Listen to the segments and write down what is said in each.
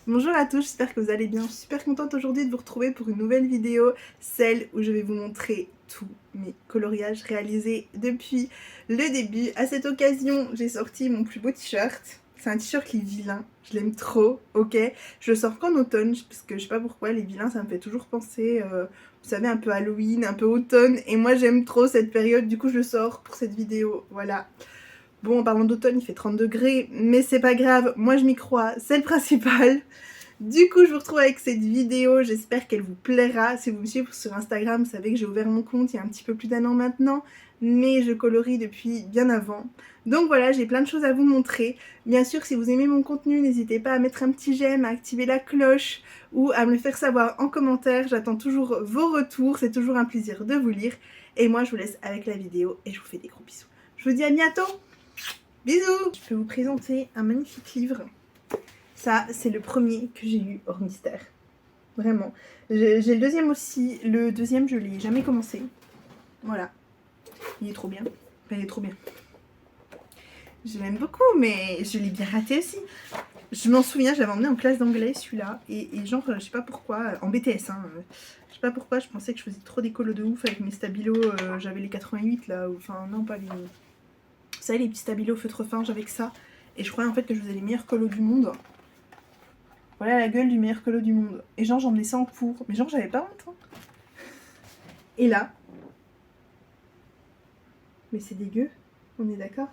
Bonjour à tous, j'espère que vous allez bien. Je suis super contente aujourd'hui de vous retrouver pour une nouvelle vidéo, celle où je vais vous montrer tous mes coloriages réalisés depuis le début. À cette occasion, j'ai sorti mon plus beau t-shirt. C'est un t-shirt qui est vilain, je l'aime trop, ok. Je le sors qu'en automne, parce que je sais pas pourquoi, les vilains ça me fait toujours penser, vous savez, un peu Halloween, un peu automne. Et moi j'aime trop cette période, du coup je le sors pour cette vidéo, voilà. Bon, en parlant d'automne, il fait 30 degrés, mais c'est pas grave, moi je m'y crois, c'est le principal. Du coup, je vous retrouve avec cette vidéo, j'espère qu'elle vous plaira. Si vous me suivez sur Instagram, vous savez que j'ai ouvert mon compte il y a un petit peu plus d'1 an maintenant, mais je colorie depuis bien avant. Donc voilà, j'ai plein de choses à vous montrer. Bien sûr, si vous aimez mon contenu, n'hésitez pas à mettre un petit j'aime, à activer la cloche ou à me le faire savoir en commentaire. J'attends toujours vos retours, c'est toujours un plaisir de vous lire. Et moi, je vous laisse avec la vidéo et je vous fais des gros bisous. Je vous dis à bientôt. Bisous. Je peux vous présenter un magnifique livre. Ça, c'est le premier que j'ai eu hors mystère. Vraiment. J'ai le deuxième aussi. Le deuxième, je l'ai jamais commencé. Voilà. Il est trop bien. Enfin, il est trop bien. Je l'aime beaucoup, mais je l'ai bien raté aussi. Je m'en souviens, j'avais emmené en classe d'anglais celui-là. Et genre, je sais pas pourquoi, en BTS, hein. Je sais pas pourquoi, je pensais que je faisais trop des colos de ouf avec mes stabilos. J'avais les 88 là. Enfin, non, pas les. Vous savez, les petits stabilos feutre fin, j'avais que ça. Et je croyais en fait que je faisais les meilleurs colos du monde. Voilà la gueule du meilleur colo du monde. Et genre, j'emmenais ça en cours. Mais genre, j'avais pas honte. Hein. Et là. Mais c'est dégueu. On est d'accord?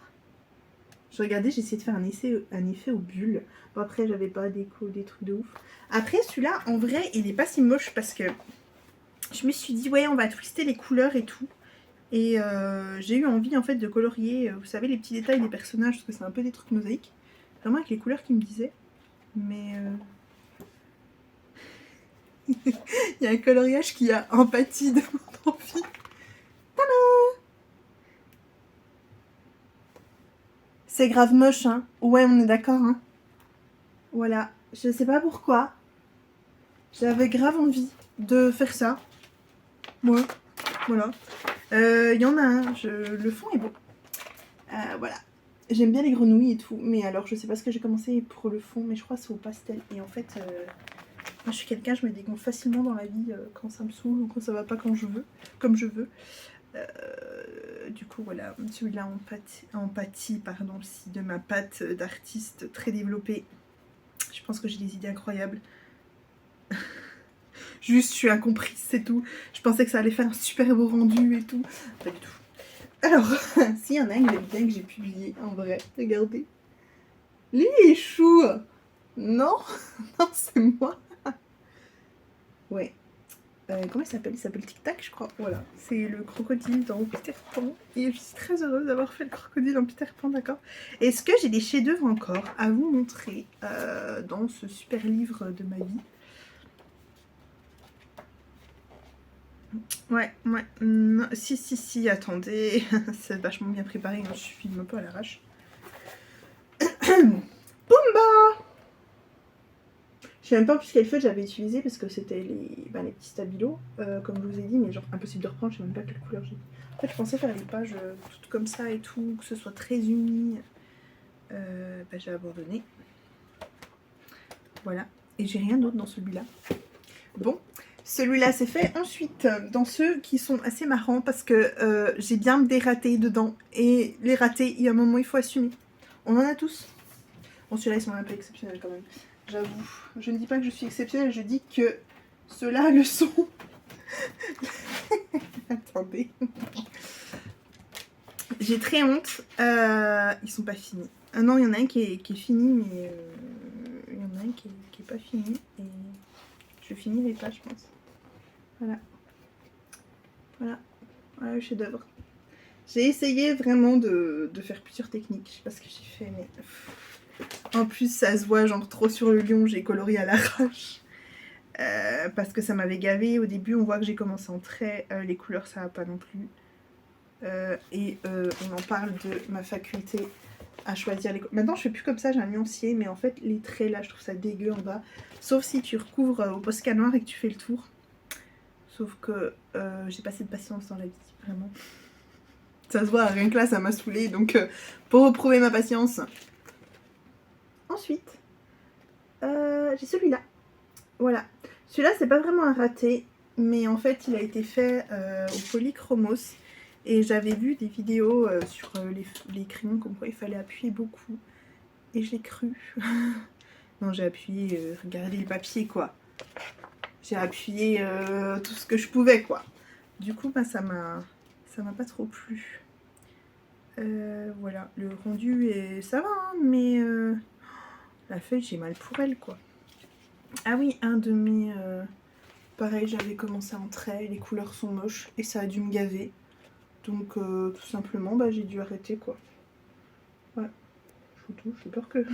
Je regardais, j'essayais de faire un effet aux bulles. Bon, après, j'avais pas des trucs de ouf. Après, celui-là, en vrai, il est pas si moche parce que je me suis dit, ouais, on va twister les couleurs et tout. Et j'ai eu envie, en fait, de colorier, vous savez, les petits détails des personnages, parce que c'est un peu des trucs mosaïques. Vraiment avec les couleurs qui me disaient. Mais... il y a un coloriage qui a empathie de mon envie. C'est grave moche, hein. Ouais, on est d'accord, hein. Voilà. Je sais pas pourquoi. J'avais grave envie de faire ça. Ouais. Voilà. Y en a un. Le fond est beau. Voilà. J'aime bien les grenouilles et tout. Mais alors, je sais pas ce que j'ai commencé pour le fond, mais je crois que c'est au pastel. Et en fait, moi, je suis quelqu'un, je me dégonfle facilement dans la vie quand ça me saoule ou quand ça va pas quand je veux, comme je veux. Du coup, voilà, celui-là en pâtit, pardon, aussi de ma patte d'artiste très développée. Je pense que j'ai des idées incroyables. Juste, je suis incomprise, c'est tout. Je pensais que ça allait faire un super beau rendu et tout. Pas du tout. Alors, s'il y en a un que j'aime bien que j'ai publié, en vrai, regardez. Lui, il est chou. Non, non, c'est moi. Ouais. Comment il s'appelle? Il s'appelle Tic Tac, je crois. Voilà, c'est le crocodile dans Peter Pan. Et je suis très heureuse d'avoir fait le crocodile dans Peter Pan, d'accord. Est-ce que j'ai des chefs-d'œuvre encore à vous montrer dans ce super livre de ma vie? Ouais, non, si, attendez. C'est vachement bien préparé, hein, je filme un peu à l'arrache. Pumba! Je sais même pas plus quelle feuille j'avais utilisé parce que c'était les petits stabilos, comme je vous ai dit, mais genre impossible de reprendre, je sais même pas quelle couleur j'ai. En fait, je pensais faire les pages toutes comme ça et tout, que ce soit très uni. J'ai abandonné. Voilà. Et j'ai rien d'autre dans celui-là. Bon, celui-là c'est fait. Ensuite, dans ceux qui sont assez marrants parce que j'ai bien des ratés dedans. Et les ratés, il y a un moment, il faut assumer. On en a tous. Bon, celui-là, ils sont un peu exceptionnels quand même. J'avoue. Je ne dis pas que je suis exceptionnelle, je dis que ceux-là le sont. Attendez. J'ai très honte. Ils sont pas finis. Ah non, il y en a un qui est fini, mais il y en a un qui est pas fini. Et je finis les pages, je pense. Voilà. Voilà. Voilà le chef-d'œuvre. J'ai essayé vraiment de faire plusieurs techniques. Je sais pas ce que j'ai fait, mais... En plus, ça se voit genre trop sur le lion, j'ai colorié à l'arrache. Parce que ça m'avait gavé. Au début, on voit que j'ai commencé en trait. Les couleurs, ça va pas non plus. On en parle de ma faculté à choisir les... Maintenant, je fais plus comme ça, j'ai un nuancier. Mais en fait, les traits, là, je trouve ça dégueu en bas. Sauf si tu recouvres au Posca noir et que tu fais le tour. Sauf que j'ai pas assez de patience dans la vie, vraiment. Ça se voit, rien que là, ça m'a saoulée. Donc, pour reprouver ma patience... Ensuite, J'ai celui-là. Voilà. Celui-là, c'est pas vraiment un raté, mais en fait, il a été fait au polychromos. Et j'avais vu des vidéos sur les crayons, comme quoi il fallait appuyer beaucoup. Et j'ai cru. Non, j'ai appuyé, regardez le papier, quoi. J'ai appuyé tout ce que je pouvais, quoi. Du coup, bah, ça m'a pas trop plu. Voilà, le rendu, ça va, hein, mais la feuille, j'ai mal pour elle, quoi. Ah oui, un de mes... pareil, j'avais commencé en trait, les couleurs sont moches, et ça a dû me gaver. Donc, tout simplement, bah, j'ai dû arrêter, quoi. Ouais, j'ai peur que...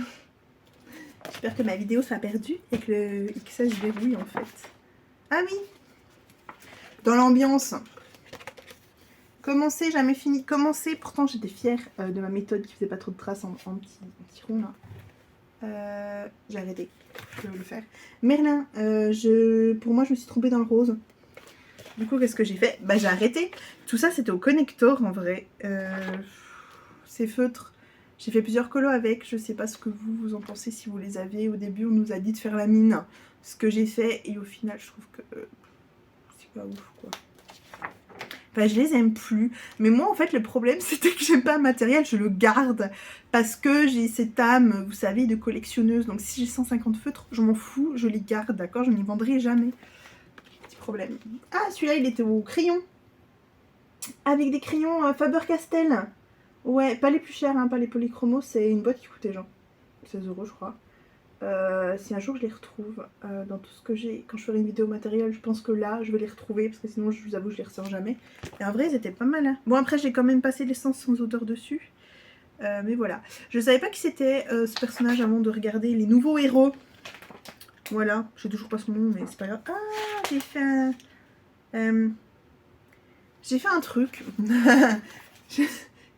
J'espère que ma vidéo soit perdue et que ça se verrouille, en fait. Ah oui, dans l'ambiance. Commencer, jamais fini. Commencer, pourtant j'étais fière de ma méthode qui faisait pas trop de traces en petit rond là. J'ai arrêté de le faire. Merlin, pour moi je me suis trompée dans le rose. Du coup qu'est-ce que j'ai fait? Bah j'ai arrêté. Tout ça c'était au connector en vrai. Ces feutres, j'ai fait plusieurs colos avec. Je sais pas ce que vous en pensez si vous les avez. Au début on nous a dit de faire la mine. Ce que j'ai fait et au final je trouve que c'est pas ouf quoi. Enfin, je les aime plus. Mais moi, en fait, le problème, c'était que j'aime pas un matériel, je le garde. Parce que j'ai cette âme, vous savez, de collectionneuse. Donc, si j'ai 150 feutres, je m'en fous, je les garde, d'accord? Je n'y vendrai jamais. Petit problème. Ah, celui-là, il était au crayon. Avec des crayons Faber-Castell. Ouais, pas les plus chers, hein, pas les polychromos. C'est une boîte qui coûtait genre 16 € je crois. Si un jour je les retrouve dans tout ce que j'ai, quand je ferai une vidéo matérielle, je pense que là je vais les retrouver parce que sinon je vous avoue je les ressors jamais. Et en vrai ils étaient pas mal hein. Bon après j'ai quand même passé l'essence sans odeur dessus. Mais voilà. Je savais pas qui c'était ce personnage avant de regarder les nouveaux héros. Voilà, je sais toujours pas son nom mais c'est pas grave. Ah j'ai fait un truc.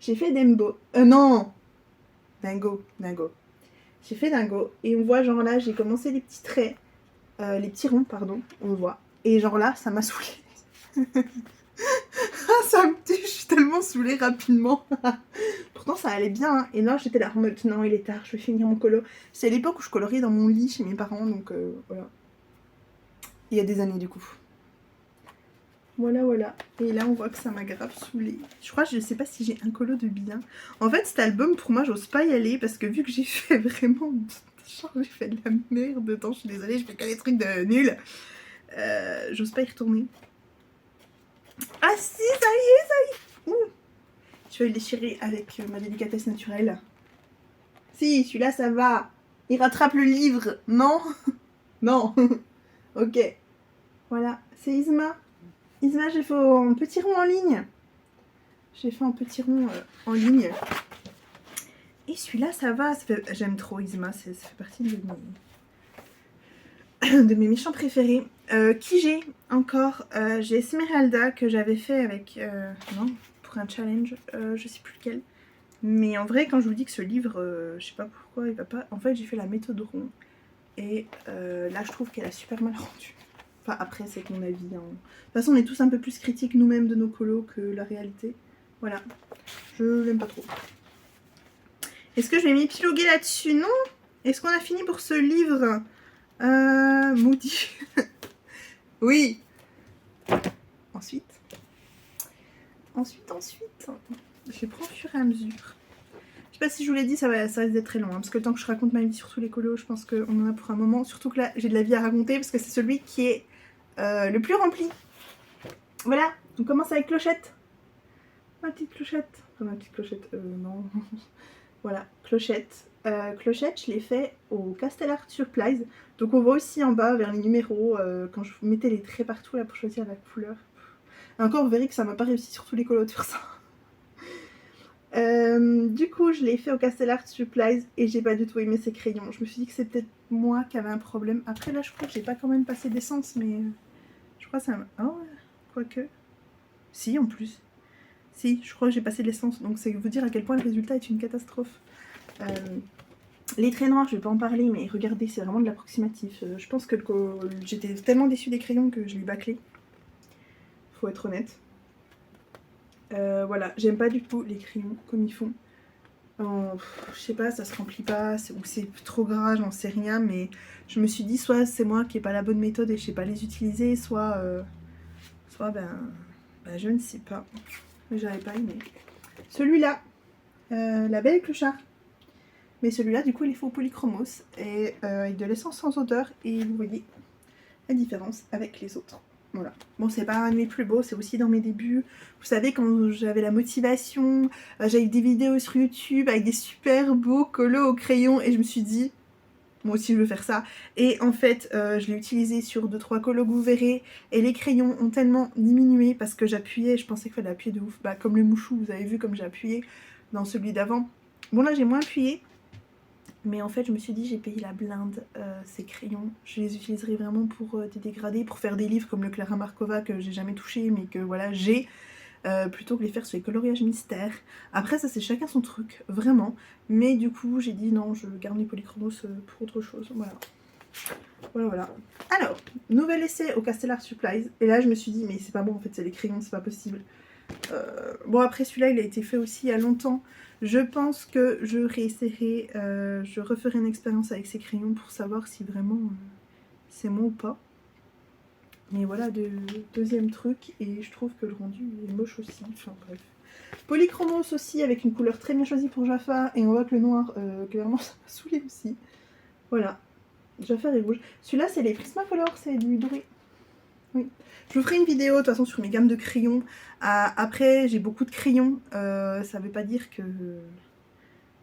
J'ai fait Dembo. Non Dingo. J'ai fait Dingo et on voit genre là j'ai commencé les petits traits, les petits ronds pardon, on voit. Et genre là ça m'a saoulée. Ça me tue, je suis tellement saoulée rapidement. Pourtant ça allait bien hein. Et là j'étais là en mode non il est tard, je vais finir mon colo. C'est à l'époque où je coloriais dans mon lit chez mes parents donc voilà. Il y a des années du coup. Voilà. Et là on voit que ça m'a grave saoulée. Je crois, je sais pas si j'ai un colo de bien. En fait cet album pour moi j'ose pas y aller parce que vu que j'ai fait vraiment... Genre j'ai fait de la merde dedans, je suis désolée, je fais que des trucs de nul. J'ose pas y retourner. Ah si, ça y est. Ouh. Je vais le déchirer avec ma délicatesse naturelle. Si, celui-là ça va. Il rattrape le livre, non? Non. Ok. Voilà, c'est Isma. Isma, j'ai fait un petit rond en ligne. J'ai fait un petit rond en ligne. Et celui-là, ça va. J'aime trop Isma, ça fait partie de mes méchants préférés. Qui j'ai encore j'ai Esmeralda que j'avais fait avec... non, pour un challenge. Je sais plus lequel. Mais en vrai, quand je vous dis que ce livre, je sais pas pourquoi il va pas... En fait, j'ai fait la méthode rond. Et là, je trouve qu'elle a super mal rendu. Enfin, après, c'est mon avis. Hein. De toute façon, on est tous un peu plus critiques nous-mêmes de nos colos que la réalité. Voilà. Je l'aime pas trop. Est-ce que je vais m'épiloguer là-dessus? Non. Est-ce qu'on a fini pour ce livre maudit. Oui. Ensuite. Je prends au fur et à mesure. Je sais pas si je vous l'ai dit, ça risque d'être très long. Hein, parce que le temps que je raconte ma vie sur tous les colos, je pense qu'on en a pour un moment. Surtout que là, j'ai de la vie à raconter parce que c'est celui qui est le plus rempli. Voilà, on commence avec Clochette. Ma petite Clochette. Enfin, ma petite Clochette, non. Voilà, Clochette. Clochette, je l'ai fait au Castellart Supplies. Donc on voit aussi en bas vers les numéros, quand je mettais les traits partout là pour choisir la couleur. Et encore, vous verrez que ça m'a pas réussi sur tous les colos de faire ça. Du coup, je l'ai fait au Castellart Supplies et j'ai pas du tout aimé ces crayons. Je me suis dit que c'est peut-être moi qui avais un problème. Après là, je crois que j'ai pas quand même passé d'essence, mais je crois que ça... Oh, quoique... Si, en plus. Si, je crois que j'ai passé l'essence, donc c'est vous dire à quel point le résultat est une catastrophe. Les traits noirs, je vais pas en parler, mais regardez, c'est vraiment de l'approximatif. Je pense que j'étais tellement déçue des crayons que je l'ai bâclé. Faut être honnête. Voilà, j'aime pas du tout les crayons comme ils font. Je sais pas, ça se remplit pas, ou c'est trop gras, j'en sais rien, mais je me suis dit soit c'est moi qui ai pas la bonne méthode et je sais pas les utiliser, soit je ne sais pas. J'avais pas aimé. Celui-là, la Belle et Clochard. Mais celui-là, du coup, il est fait au polychromos et avec de l'essence sans odeur. Et vous voyez la différence avec les autres. Voilà. Bon, c'est pas un de mes plus beaux, c'est aussi dans mes débuts. Vous savez, quand j'avais la motivation, j'avais des vidéos sur YouTube avec des super beaux colos au crayon et je me suis dit, moi aussi je veux faire ça. Et en fait, je l'ai utilisé sur 2-3 colos que vous verrez. Et les crayons ont tellement diminué parce que j'appuyais, je pensais qu'il fallait appuyer de ouf. Bah, comme le mouchou, vous avez vu comme j'ai appuyé dans celui d'avant. Bon, là j'ai moins appuyé. Mais en fait, je me suis dit, j'ai payé la blinde ces crayons. Je les utiliserai vraiment pour des dégradés, pour faire des livres comme le Clara Markova que j'ai jamais touché, mais que voilà, j'ai. Plutôt que les faire sur les coloriages mystères. Après, ça, c'est chacun son truc, vraiment. Mais du coup, j'ai dit non, je garde les polychromos pour autre chose. Voilà. Voilà. Alors, nouvel essai au Castellar Supplies. Et là, je me suis dit, mais c'est pas bon, en fait, c'est les crayons, c'est pas possible. Bon, après, celui-là, il a été fait aussi il y a longtemps. Je pense que je réessayerai, je referai une expérience avec ces crayons pour savoir si vraiment c'est moi ou pas. Mais voilà, deuxième truc, et je trouve que le rendu est moche aussi, enfin bref. Polychromos aussi, avec une couleur très bien choisie pour Jafar, et on voit que le noir, clairement, ça m'a saoulé aussi. Voilà, Jafar est rouge. Celui-là, c'est les Prismacolor, c'est du doré. Oui. Je vous ferai une vidéo, de toute façon, sur mes gammes de crayons. Après, j'ai beaucoup de crayons, ça veut pas dire que...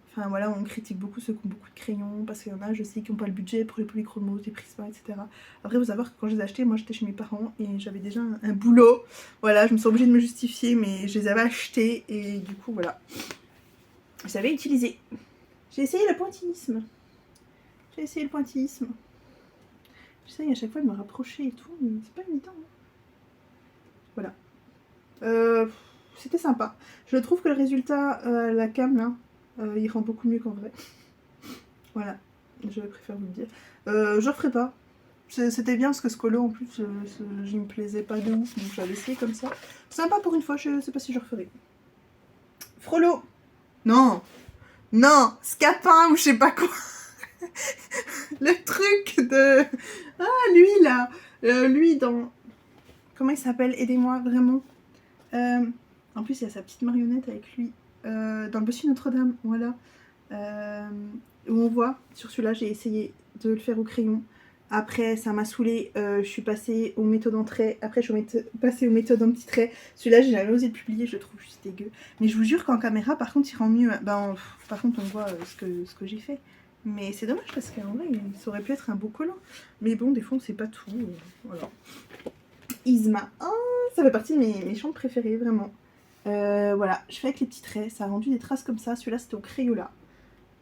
Enfin voilà, on critique beaucoup ceux qui ont beaucoup de crayons, parce qu'il y en a, je sais, qui n'ont pas le budget pour les polychromos, les prismas, etc. Après, vous savoir que quand je les ai achetés, moi j'étais chez mes parents et j'avais déjà un boulot. Voilà, je me suis obligée de me justifier, mais je les avais achetés et du coup, voilà. Je savais utiliser. J'ai essayé le pointillisme. J'essaye à chaque fois de me rapprocher et tout, mais c'est pas évident. Voilà. C'était sympa. Je trouve que le résultat, la cam là, il rend beaucoup mieux qu'en vrai. Voilà, je préfère vous le dire. Je referai pas. C'était bien parce que ce colo en plus, je me plaisais pas de ouf, donc j'avais essayé comme ça. Sympa pour une fois, je sais pas si je referai. Frollo. Non, non, Scapin ou je sais pas quoi. Le truc de... Ah, lui là. Lui dans... Comment il s'appelle? Aidez-moi, vraiment. En plus, il y a sa petite marionnette avec lui. Dans le Bossu Notre-Dame, voilà. Où on voit, sur celui-là, j'ai essayé de le faire au crayon. Après, ça m'a saoulé. Je suis passée aux méthodes en trait. Après, je suis passée aux méthodes en petit trait. Celui-là, j'ai jamais osé le publier, je le trouve juste dégueu. Mais je vous jure qu'en caméra, par contre, il rend mieux. Par contre, on voit ce que j'ai fait. Mais c'est dommage parce qu'en vrai, ça aurait pu être un beau collant. Mais bon, des fois, on sait pas tout. Voilà. Isma. Oh, ça fait partie de mes chants préférés, vraiment. Voilà, je fais avec les petits traits. Ça a rendu des traces comme ça. Celui-là, c'était au Crayola.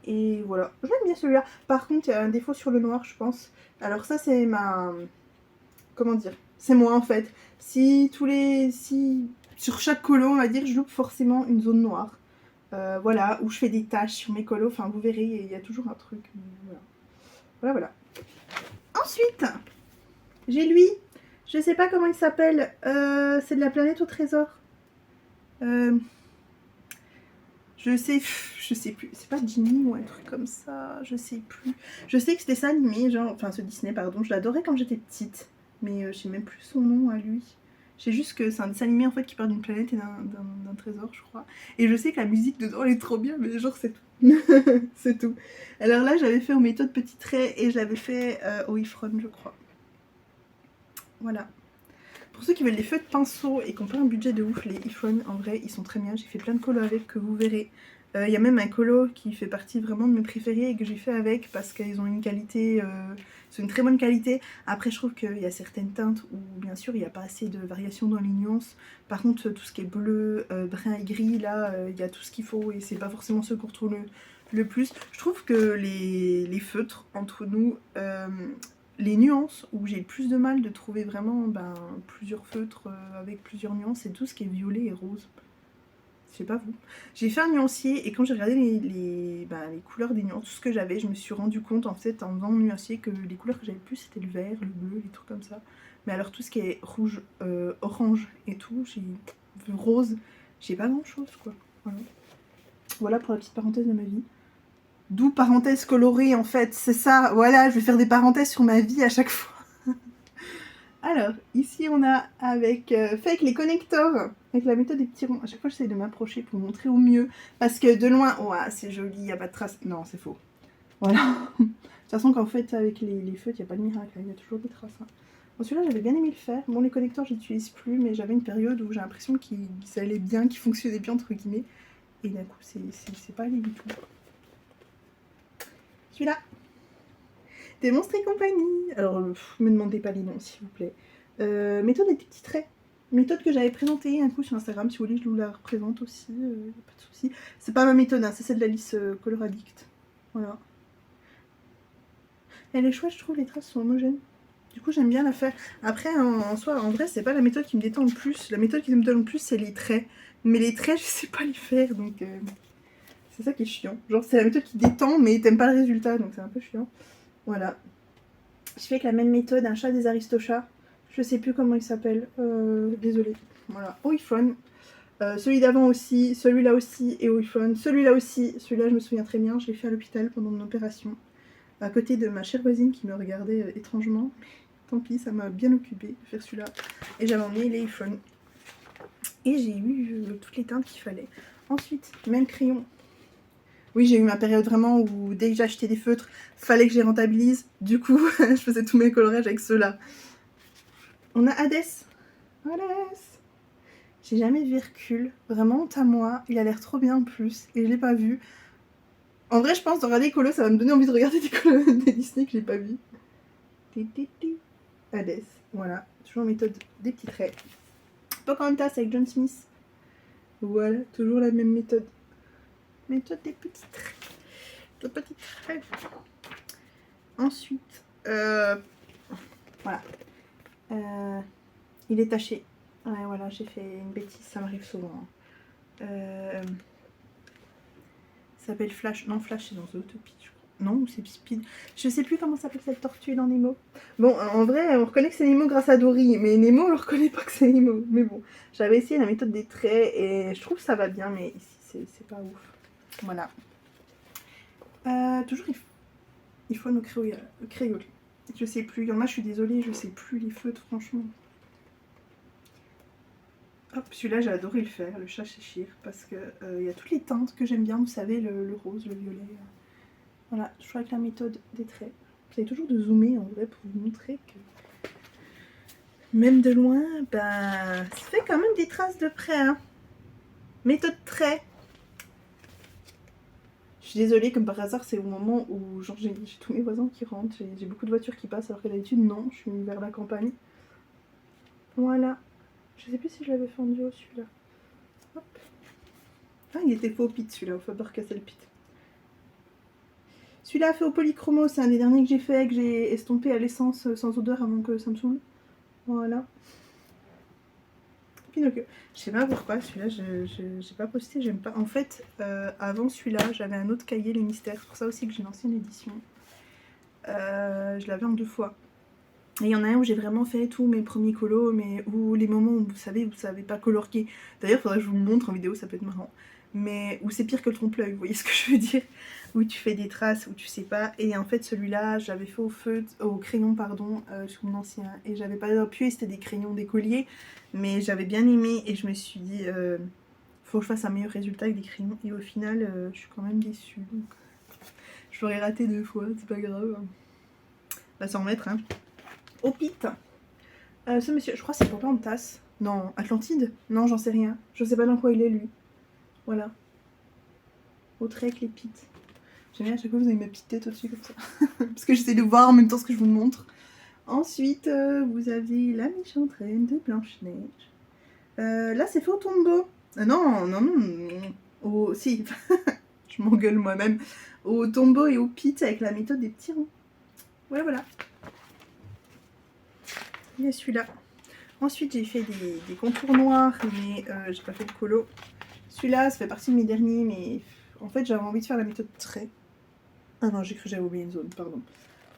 Et voilà, j'aime bien celui-là. Par contre, il y a un défaut sur le noir, je pense. Alors ça, c'est ma... Comment dire? C'est moi, en fait. Si sur chaque colo, on va dire, je loupe forcément une zone noire. Voilà, où je fais des taches sur mes colos. Enfin, vous verrez, il y a toujours un truc. Voilà. Ensuite, j'ai lui. Je sais pas comment il s'appelle. C'est de la planète au trésor. Je sais plus. C'est pas Ginny ou un truc comme ça. Je sais plus. Je sais que c'était ça animé, genre, enfin ce Disney, pardon. Je l'adorais quand j'étais petite, mais je sais même plus son nom à lui. Je sais juste que c'est un dessin animé en fait qui parle d'une planète et d'un trésor, je crois. Et je sais que la musique dedans elle est trop bien, mais genre c'est tout. C'est tout. Alors là, j'avais fait en méthode petit trait et je l'avais fait au Ifron, je crois. Voilà. Pour ceux qui veulent les feux de pinceau et qui n'ont pas un budget de ouf, les Ifron, en vrai, ils sont très bien. J'ai fait plein de colos avec, que vous verrez. Il y a même un colo qui fait partie vraiment de mes préférés et que j'ai fait avec parce qu'ils ont une qualité, c'est une très bonne qualité. Après, je trouve qu'il y a certaines teintes où, bien sûr, il n'y a pas assez de variation dans les nuances. Par contre, tout ce qui est bleu, brun et gris, là, il y a tout ce qu'il faut et c'est pas forcément ce qu'on retrouve le plus. Je trouve que les feutres, entre nous, les nuances où j'ai le plus de mal de trouver vraiment plusieurs feutres avec plusieurs nuances, c'est tout ce qui est violet et rose. Je sais pas vous. J'ai fait un nuancier et quand j'ai regardé les couleurs des nuances, tout ce que j'avais, je me suis rendu compte en fait en faisant mon nuancier que les couleurs que j'avais le plus c'était le vert, le bleu, les trucs comme ça. Mais alors tout ce qui est rouge, orange et tout, j'ai vu rose, j'ai pas grand chose quoi. Voilà. Voilà pour la petite parenthèse de ma vie. D'où parenthèse colorée en fait, c'est ça. Voilà, je vais faire des parenthèses sur ma vie à chaque fois. Alors, ici on a fait avec les connecteurs, avec la méthode des petits ronds. À chaque fois j'essaie de m'approcher pour vous montrer au mieux. Parce que de loin, oh, c'est joli, il n'y a pas de traces. Non, c'est faux. Voilà. De toute façon, quand vous faites avec les feutres, il n'y a pas de miracle, il y a toujours des traces. Hein. Bon, celui-là, j'avais bien aimé le faire. Bon, les connecteurs, je n'utilise plus, mais j'avais une période où j'ai l'impression qu'ils allaient bien, qu'ils fonctionnaient bien, entre guillemets. Et d'un coup, c'est pas allé du tout. Celui-là. Des monstres et compagnie. Alors, me demandez pas les noms, s'il vous plaît. Méthode des petits traits. Méthode que j'avais présentée un coup sur Instagram. Si vous voulez, je vous la représente aussi. Pas de souci. C'est pas ma méthode, hein, c'est celle d'Alice Color Addict. Voilà. Elle est chouette, je trouve, les traces sont homogènes. Du coup, j'aime bien la faire. Après, en soi, en vrai, c'est pas la méthode qui me détend le plus. La méthode qui me détend le plus, c'est les traits. Mais les traits, je sais pas les faire, donc c'est ça qui est chiant. Genre, c'est la méthode qui détend, mais t'aimes pas le résultat, donc c'est un peu chiant. Voilà. Je fais avec la même méthode un chat des Aristochats. Je sais plus comment il s'appelle. Désolée. Voilà. Oiphone. Celui d'avant aussi, celui-là aussi et Oiphone. Celui-là aussi. Celui-là, je me souviens très bien. Je l'ai fait à l'hôpital pendant mon opération. À côté de ma chère voisine qui me regardait étrangement. Tant pis, ça m'a bien occupée de faire celui-là. Et j'avais emmené les iPhones. Et j'ai eu toutes les teintes qu'il fallait. Ensuite, même crayon. Oui, j'ai eu ma période vraiment où dès que j'achetais des feutres, fallait que je les rentabilise. Du coup, je faisais tous mes coloriages avec ceux-là. On a Hades. Hades. J'ai jamais vu Hercule. Vraiment, honte à moi. Il a l'air trop bien en plus. Et je l'ai pas vu. En vrai, je pense de regarder les colos, ça va me donner envie de regarder des colos des Disney que j'ai pas vu. Hades. Voilà. Toujours méthode des petits traits. Pocahontas avec John Smith. Voilà. Toujours la même méthode. Méthode des petits traits. De petits traits. Ensuite, voilà. Il est taché. Ouais, voilà, j'ai fait une bêtise, ça m'arrive souvent. Ça s'appelle Flash. Non, Flash, c'est dans Zootopie, je crois. Non, c'est Speed. Je sais plus comment s'appelle cette tortue dans Nemo. Bon, en vrai, on reconnaît que c'est Nemo grâce à Dory, mais Nemo, on ne reconnaît pas que c'est Nemo. Mais bon, j'avais essayé la méthode des traits et je trouve que ça va bien, mais ici, c'est pas ouf. Voilà. Toujours, il faut nos crayons. Je sais plus. Il y en a, je suis désolée, je sais plus les feutres, franchement. Hop, celui-là, j'ai adoré le faire, le chat Cheshire, parce que y a toutes les teintes que j'aime bien, vous savez, le rose, le violet. Voilà, toujours avec la méthode des traits. J'essaie toujours de zoomer, en vrai, pour vous montrer que même de loin, ben, ça fait quand même des traces de près, hein. Méthode trait. Je suis désolée, comme par hasard, c'est au moment où genre j'ai tous mes voisins qui rentrent, j'ai beaucoup de voitures qui passent, alors que d'habitude, non, je suis vers la campagne. Voilà. Je sais plus si je l'avais fait en duo, celui-là. Hop. Ah, il était fait au pit, celui-là, au Faber-Castell Pit. Celui-là fait au polychromo, c'est un des derniers que j'ai fait, que j'ai estompé à l'essence sans odeur avant que ça me saoule. Voilà. Pinocchio. Je sais pas pourquoi, celui-là, j'ai pas posté, j'aime pas. En fait, avant celui-là, j'avais un autre cahier, Les Mystères. C'est pour ça aussi que j'ai lancé une édition. Je l'avais en 2 fois. Et il y en a un où j'ai vraiment fait tous mes premiers colos, mais où les moments où vous savez pas colorier. D'ailleurs, il faudrait que je vous le montre en vidéo, ça peut être marrant. Mais où c'est pire que le trompe-l'œil, vous voyez ce que je veux dire? Où tu fais des traces, où tu sais pas. Et en fait, celui-là, je l'avais fait au crayon, pardon, sur mon ancien. Et j'avais pas appuyé, c'était des crayons d'écolier. Mais j'avais bien aimé et je me suis dit, faut que je fasse un meilleur résultat avec des crayons. Et au final, je suis quand même déçue. Donc, je l'aurais raté 2 fois, c'est pas grave. On va s'en remettre, hein. Au pit. Ce monsieur, je crois que c'est Pocahontas. Non, Atlantide? Non, j'en sais rien. Je sais pas dans quoi il est, lui. Voilà. Au trait avec les pits. J'aime bien à chaque fois vous avez ma petite tête au-dessus comme ça. Parce que j'essaie de voir en même temps ce que je vous montre. Ensuite, vous avez la méchante reine de Blanche-Neige. Là, c'est fait au tombeau. Non. Si. Je m'engueule moi-même. Au tombeau et au pit avec la méthode des petits ronds. Voilà. Il y a celui-là. Ensuite, j'ai fait des contours noirs, mais j'ai pas fait de colo. Celui-là, ça fait partie de mes derniers, mais en fait, j'avais envie de faire la méthode trait. Ah non, j'ai cru que j'avais oublié une zone, pardon.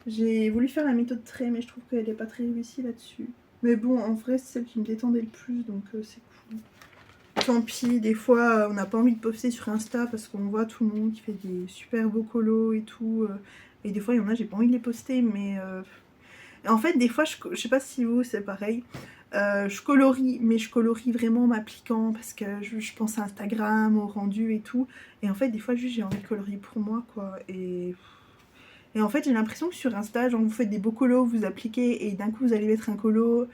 J'ai voulu faire la méthode trait, mais je trouve qu'elle est pas très réussie là-dessus. Mais bon, en vrai, c'est celle qui me détendait le plus, donc c'est cool. tant pis, des fois on n'a pas envie de poster sur Insta parce qu'on voit tout le monde qui fait des super beaux colos et tout. Et des fois il y en a, j'ai pas envie de les poster, mais en fait des fois je sais pas si vous c'est pareil. Je colorie, mais je colorie vraiment en m'appliquant parce que je pense à Instagram, au rendu et tout. Et en fait des fois juste j'ai envie de colorier pour moi quoi. Et en fait j'ai l'impression que sur Insta, genre vous faites des beaux colos, vous appliquez et d'un coup vous allez mettre un colo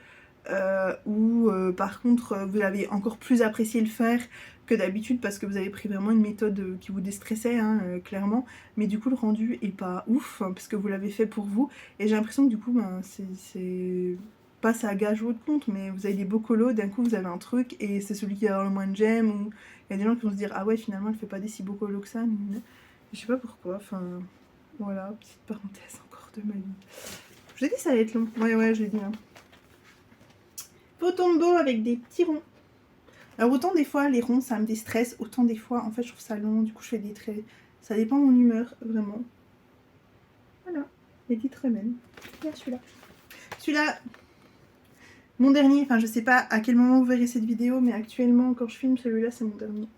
ou par contre vous avez encore plus apprécié le faire que d'habitude parce que vous avez pris vraiment une méthode qui vous déstressait hein, clairement, mais du coup le rendu est pas ouf hein, parce que vous l'avez fait pour vous et j'ai l'impression que du coup ben, c'est pas ça gâche votre compte, mais vous avez des beaux colos, d'un coup vous avez un truc et c'est celui qui va avoir le moins de j'aime, ou il y a des gens qui vont se dire ah ouais finalement elle fait pas des si beaux colos que ça, mais je sais pas pourquoi, enfin voilà, petite parenthèse encore de ma vie. Je vous ai dit ça allait être long, ouais j'ai dit hein. Tombeau avec des petits ronds. Alors autant des fois les ronds ça me déstresse, autant des fois en fait je trouve ça long, du coup je fais des traits. Ça dépend de mon humeur vraiment. Voilà, les petits traits même. Il y a celui-là. Celui-là, mon dernier, enfin je sais pas à quel moment vous verrez cette vidéo, mais actuellement quand je filme celui-là c'est mon dernier.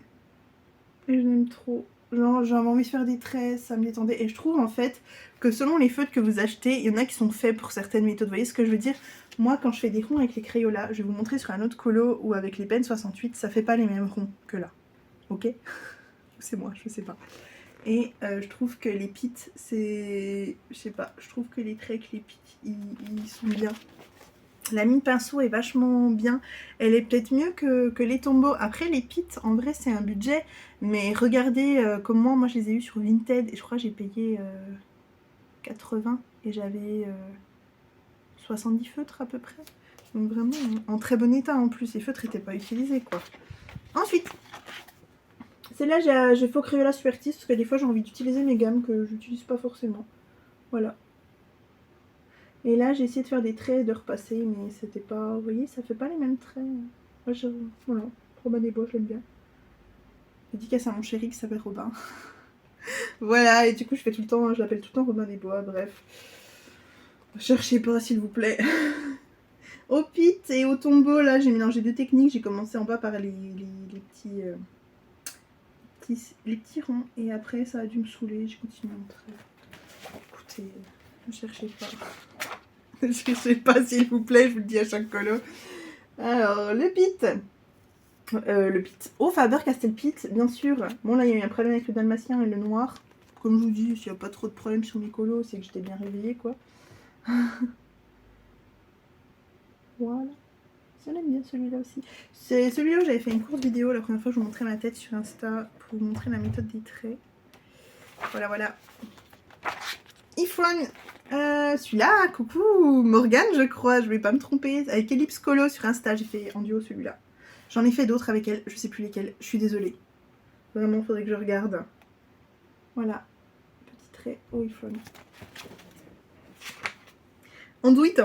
Et je l'aime trop. Genre j'avais envie de faire des traits, ça me détendait. Et je trouve en fait que selon les feutres que vous achetez, il y en a qui sont faits pour certaines méthodes. Vous voyez ce que je veux dire? Moi quand je fais des ronds avec les Crayolas, je vais vous montrer sur un autre colo ou avec les Pen 68, ça fait pas les mêmes ronds que là. Ok? C'est moi, je sais pas. Et je trouve que les pits, c'est... Je sais pas, je trouve que les traits avec les pits, ils sont bien. La mine pinceau est vachement bien. Elle est peut-être mieux que les tombeaux. Après, les pits, en vrai, c'est un budget. Mais regardez comment moi, je les ai eus sur Vinted. Et je crois que j'ai payé 80. Et j'avais 70 feutres à peu près. Donc vraiment, en très bon état en plus. Les feutres n'étaient pas utilisés, quoi. Ensuite, celle-là, j'ai faux Crayola Supertiste. Parce que des fois, j'ai envie d'utiliser mes gammes que j'utilise pas forcément. Voilà. Et là, j'ai essayé de faire des traits et de repasser, mais c'était pas... Vous voyez, ça fait pas les mêmes traits. Moi, voilà, Robin des Bois, je l'aime bien. Dédicace à mon chéri qui s'appelle Robin. Voilà, et du coup, je l'appelle tout le temps Robin des Bois, bref. Cherchez pas, s'il vous plaît. Au pit et au tombeau, là, j'ai mélangé deux techniques. J'ai commencé en bas par les petits ronds, et après, ça a dû me saouler. J'ai continué mon trait. Écoutez, ne cherchez pas. Je sais pas s'il vous plaît, je vous le dis à chaque colo. Alors, le pit. Au Faber-Castell Pit, bien sûr. Bon, là, il y a eu un problème avec le dalmatien et le noir. Comme je vous dis, s'il n'y a pas trop de problèmes sur mes colos, c'est que j'étais bien réveillée, quoi. Voilà. Ça, j'aime bien celui-là aussi. C'est celui-là où j'avais fait une courte vidéo la première fois que je vous montrais ma tête sur Insta pour vous montrer la méthode des traits. Voilà, voilà. Ifron. Celui-là, coucou Morgane, je crois, je vais pas me tromper. Avec Ellipse Colo sur Insta, j'ai fait en duo celui-là. J'en ai fait d'autres avec elle, je sais plus lesquels, je suis désolée. Vraiment, faudrait que je regarde. Voilà, petit trait au iPhone. Enduite.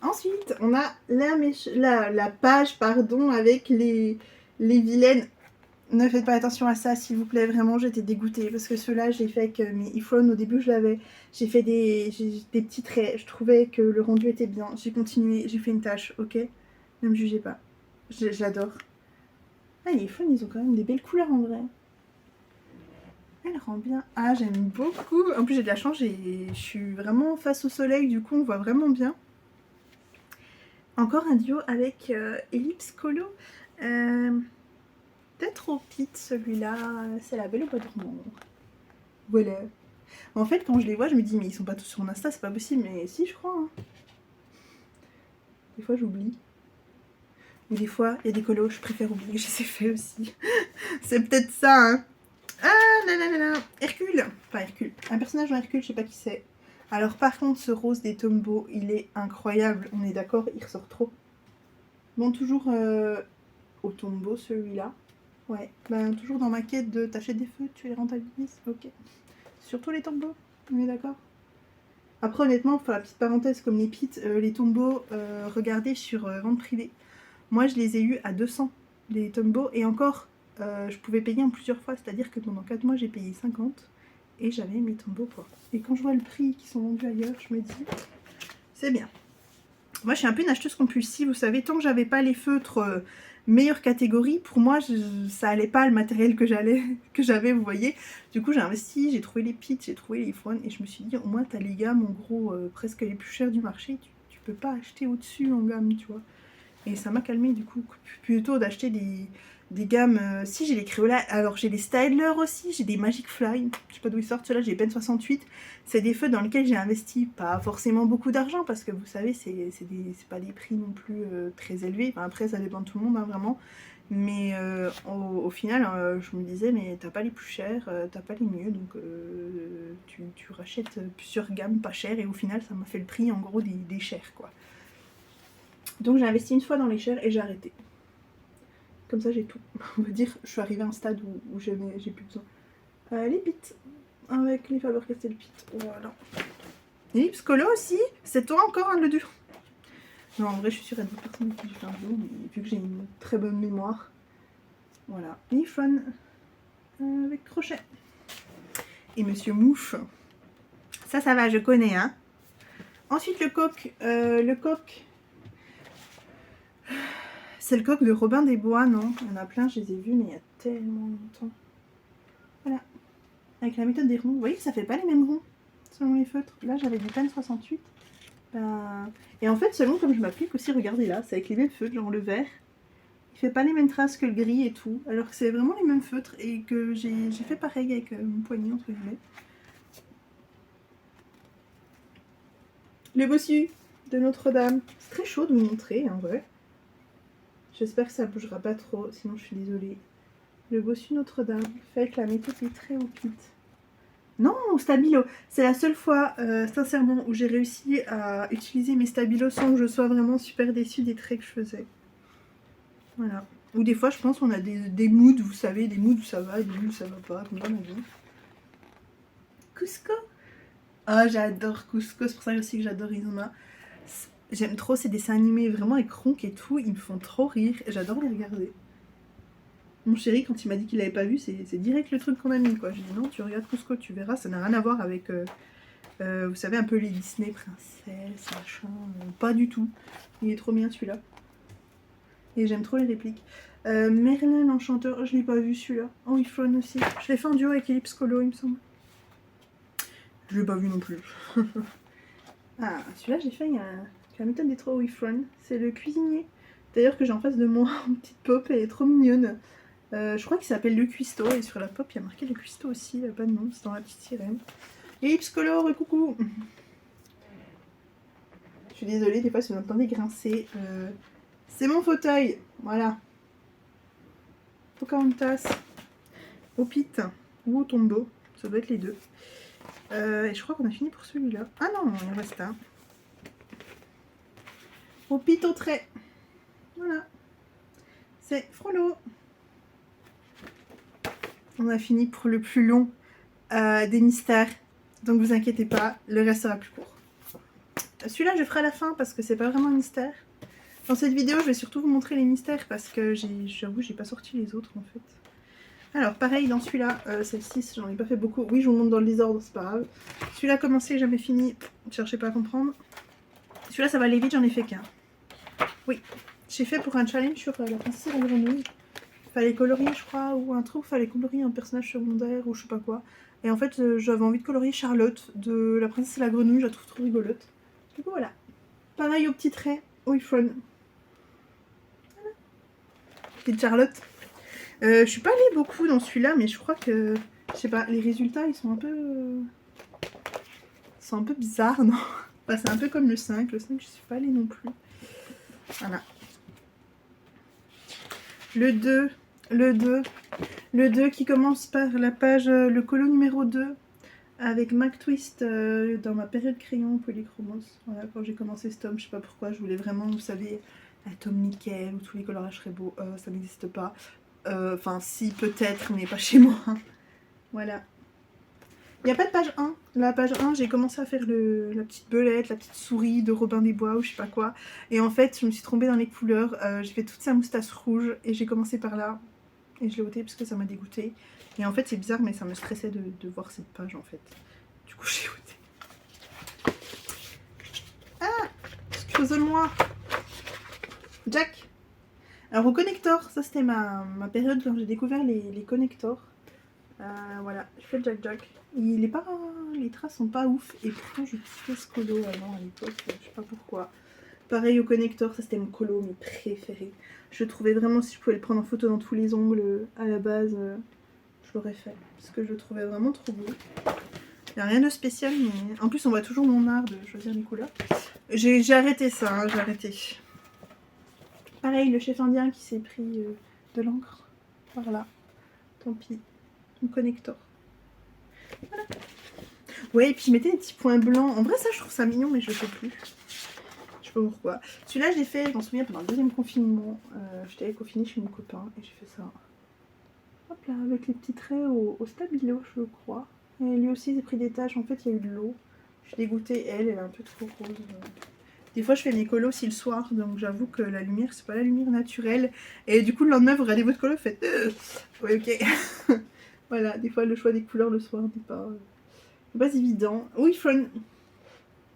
Ensuite, on a la page pardon, avec les vilaines. Ne faites pas attention à ça, s'il vous plaît. Vraiment, j'étais dégoûtée. Parce que ceux-là, j'ai fait avec mes iPhones. Au début, je l'avais. J'ai fait des petits traits. Je trouvais que le rendu était bien. J'ai continué. J'ai fait une tâche, ok? Ne me jugez pas. J'adore. Ah, les iPhones, ils ont quand même des belles couleurs en vrai. Elle rend bien. Ah, j'aime beaucoup. En plus, j'ai de la chance. Je suis vraiment face au soleil. Du coup, on voit vraiment bien. Encore un duo avec Ellipse Colo. Peut-être au pit, celui-là. C'est la Belle au bois dormant. Voilà. En fait, quand je les vois, je me dis, mais ils sont pas tous sur mon Insta, c'est pas possible. Mais si, je crois. Hein. Des fois, j'oublie. Ou des fois, il y a des colos, je préfère oublier que je les ai fait aussi. C'est peut-être ça, hein. Ah, nanana. Hercule. Enfin, Hercule. Un personnage dans Hercule, je sais pas qui c'est. Alors, par contre, ce rose des tombeaux, il est incroyable. On est d'accord, il ressort trop. Bon, toujours au tombeau, celui-là. Ouais, ben toujours dans ma quête de t'achètes des feux, tu les rentabilises. Ok. Surtout les tombeaux, on est d'accord. Après, honnêtement, pour la petite parenthèse, comme les pits, les tombeaux, regardez sur vente privée. Moi, je les ai eus à 200, les tombeaux. Et encore, je pouvais payer en plusieurs fois. C'est-à-dire que pendant 4 mois, j'ai payé 50. Et j'avais mes tombeaux, quoi. Et quand je vois le prix qui sont vendus ailleurs, je me dis, c'est bien. Moi, je suis un peu une acheteuse compulsive. Vous savez, tant que j'avais pas les feutres meilleure catégorie. Pour moi, ça allait pas le matériel que j'avais, vous voyez. Du coup, j'ai investi, j'ai trouvé les Pitch, j'ai trouvé les iPhone et je me suis dit, au moins, t'as les gammes, en gros, presque les plus chères du marché. Tu peux pas acheter au-dessus en gamme, tu vois. Et ça m'a calmé, du coup, plutôt d'acheter des gammes. Si, j'ai les Crayola, alors j'ai les Styler aussi, j'ai des Magic Fly, je sais pas d'où ils sortent, ceux-là, j'ai Pen 68. C'est des feux dans lesquels j'ai investi pas forcément beaucoup d'argent, parce que vous savez, c'est pas des prix non plus très élevés. Enfin, après, ça dépend de tout le monde, hein, vraiment. Mais au final, je me disais, mais t'as pas les plus chers, t'as pas les mieux, donc tu rachètes plusieurs gammes pas chères, et au final, ça m'a fait le prix, en gros, des chers, quoi. Donc j'ai investi une fois dans les chers et j'ai arrêté. Comme ça, j'ai tout. On va dire, je suis arrivée à un stade où j'ai plus besoin. Les Pits, avec les Faber-Castell Pits, voilà. Et Ipscolo aussi, c'est toi encore, hein, le dur. Non, en vrai, je suis sûre qu'il y a d'autres personnes qui font un jour, mais vu que j'ai une très bonne mémoire. Voilà. iPhone avec crochet. Et Monsieur Mouffe. Ça va, je connais, hein. Ensuite, le coq. C'est le coq de Robin des Bois, non? Il y en a plein, je les ai vus, mais il y a tellement longtemps. Voilà. Avec la méthode des ronds. Vous voyez que ça fait pas les mêmes ronds selon les feutres. Là, j'avais du Pen 68. Et en fait, selon comme je m'applique aussi, regardez là, c'est avec les mêmes feutres, genre le vert. Il fait pas les mêmes traces que le gris et tout, alors que c'est vraiment les mêmes feutres et que j'ai fait pareil avec mon poignet, entre guillemets. Le bossu de Notre-Dame. C'est très chaud de vous montrer, en vrai. J'espère que ça bougera pas trop, sinon je suis désolée. Le bossu Notre-Dame, fait avec la méthode des traits au kit. Non, stabilo. C'est la seule fois, sincèrement, où j'ai réussi à utiliser mes stabilos sans que je sois vraiment super déçue des traits que je faisais. Voilà. Ou des fois, je pense qu'on a des moods, vous savez, des moods où ça va, des moods où ça va pas, comme dans ma vie. Cusco. Ah, j'adore Cusco, c'est pour ça aussi que j'adore Izuma. J'aime trop ces dessins animés, vraiment avec Ronk et tout, ils me font trop rire, et j'adore les regarder. Mon chéri, quand il m'a dit qu'il l'avait pas vu, c'est direct le truc qu'on a mis, quoi. J'ai dit non, tu regardes Cusco, tu verras, ça n'a rien à voir avec, vous savez, un peu les Disney princesses, machin, pas du tout. Il est trop bien celui-là. Et j'aime trop les répliques. Merlin l'Enchanteur, je l'ai pas vu celui-là. En iPhone aussi. Je l'ai fait en duo avec Ellipse Colo, il me semble. Je l'ai pas vu non plus. Ah, celui-là, j'ai fait il y a la méthode des trois iPhone. C'est le cuisinier. D'ailleurs, que j'ai en face de moi, une petite pop, elle est trop mignonne. Je crois qu'il s'appelle le cuistot. Et sur la pop, il y a marqué le cuistot aussi. Il n'y a pas de nom, c'est dans la petite sirène. Ellipse Colo, coucou. Je suis désolée, des fois, si vous entendez grincer. C'est mon fauteuil. Voilà. Pocahontas, au pit ou au tombeau, ça doit être les deux. Et je crois qu'on a fini pour celui-là. Ah non, il en reste un. Au pit au trait. Voilà. C'est Frollo. On a fini pour le plus long des mystères. Donc vous inquiétez pas, le reste sera plus court. Celui-là, je ferai à la fin parce que c'est pas vraiment un mystère. Dans cette vidéo, je vais surtout vous montrer les mystères parce que j'avoue, j'ai pas sorti les autres en fait. Alors pareil dans celui-là, celle-ci j'en ai pas fait beaucoup. Oui, je vous montre dans le désordre, c'est pas grave. Celui-là commencé, jamais fini, ne cherchez pas à comprendre. Celui-là ça va aller vite, j'en ai fait qu'un. Oui, j'ai fait pour un challenge sur la princesse et la grenouille. Fallait colorier je crois, ou un truc, fallait colorier un personnage secondaire ou je sais pas quoi. Et en fait j'avais envie de colorier Charlotte de la princesse et la grenouille, je la trouve trop rigolote. Du coup voilà. Pareil au petit trait, au iPhone. Voilà. Petite Charlotte. Je suis pas allée beaucoup dans celui-là, mais je crois que, je sais pas, les résultats ils sont un peu bizarres, non? Enfin, c'est un peu comme le 5 je suis pas allée non plus. Voilà. Le 2 qui commence par la page, le colo numéro 2, avec Mac Twist dans ma période crayon polychromos. Voilà, quand j'ai commencé ce tome, je sais pas pourquoi, je voulais vraiment, vous savez, un tome nickel où tous les colorages seraient beaux, ça n'existe pas. Enfin, si, peut-être, mais pas chez moi. Voilà. Il n'y a pas de page 1. La page 1, j'ai commencé à faire la petite belette, la petite souris de Robin des Bois ou je sais pas quoi. Et en fait, je me suis trompée dans les couleurs. J'ai fait toute sa moustache rouge et j'ai commencé par là. Et je l'ai ôté parce que ça m'a dégoûté. Et en fait, c'est bizarre, mais ça me stressait de voir cette page en fait. Du coup, j'ai ôté. Ah, excusez-moi. Jack. Alors au connector, ça c'était ma période quand j'ai découvert les connectors. Voilà, je fais le Jack Jack. Il est pas, les traces sont pas ouf et pourtant je kiffais ce colo avant à l'époque, je sais pas pourquoi. Pareil au connector, ça c'était mon colo mes préférés. Je trouvais vraiment si je pouvais le prendre en photo dans tous les ongles à la base, je l'aurais fait parce que je le trouvais vraiment trop beau. Il n'y a rien de spécial, mais en plus on voit toujours mon art de choisir les couleurs. J'ai arrêté ça, hein, j'ai arrêté. Pareil, le chef indien qui s'est pris de l'encre par là. Tant pis, mon connector. Voilà. Ouais, et puis je mettais des petits points blancs. En vrai, ça, je trouve ça mignon, mais je le fais plus. Je sais pas pourquoi. Celui-là, je l'ai fait, je m'en souviens, pendant le deuxième confinement. J'étais confinée chez mon copain et j'ai fait ça. Hop là, avec les petits traits au stabilo, je crois. Et lui aussi, il s'est pris des taches. En fait, il y a eu de l'eau. Je suis dégoûtée. Elle est un peu trop rose. Des fois, je fais mes colos aussi le soir, donc j'avoue que la lumière, c'est pas la lumière naturelle. Et du coup, le lendemain, vous regardez votre colo, vous faites ouais, ok. Voilà, des fois, le choix des couleurs le soir n'est pas évident. Oui, Fun.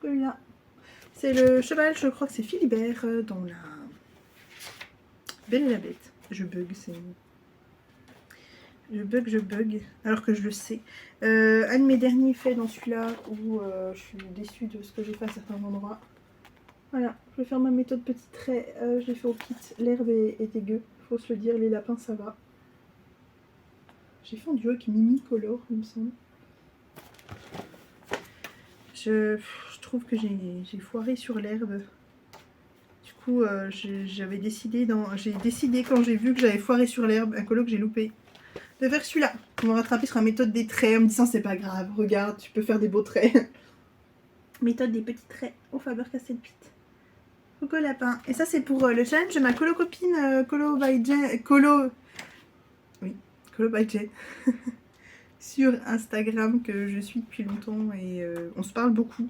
Celui-là. C'est le cheval, je crois que c'est Philibert dans la Belle et la Bête. Je bug, c'est. Je bug, alors que je le sais. Un de mes derniers faits dans celui-là où je suis déçue de ce que j'ai fait à certains endroits. Voilà, je vais faire ma méthode petit trait. Je l'ai fait au kit. L'herbe est dégueu, faut se le dire. Les lapins, ça va. J'ai fait un duo avec Mimi Color, il me semble. Je trouve que j'ai foiré sur l'herbe. Du coup, j'ai décidé quand j'ai vu que j'avais foiré sur l'herbe, un colo que j'ai loupé, de faire celui-là. On m'a rattrapé sur la méthode des traits en me disant c'est pas grave, regarde, tu peux faire des beaux traits. Méthode des petits traits au Faber-Castell Pit. Coco lapin. Et ça c'est pour le challenge de ma colo copine Colo by Jen. Colo by Jen. Sur Instagram que je suis depuis longtemps et on se parle beaucoup.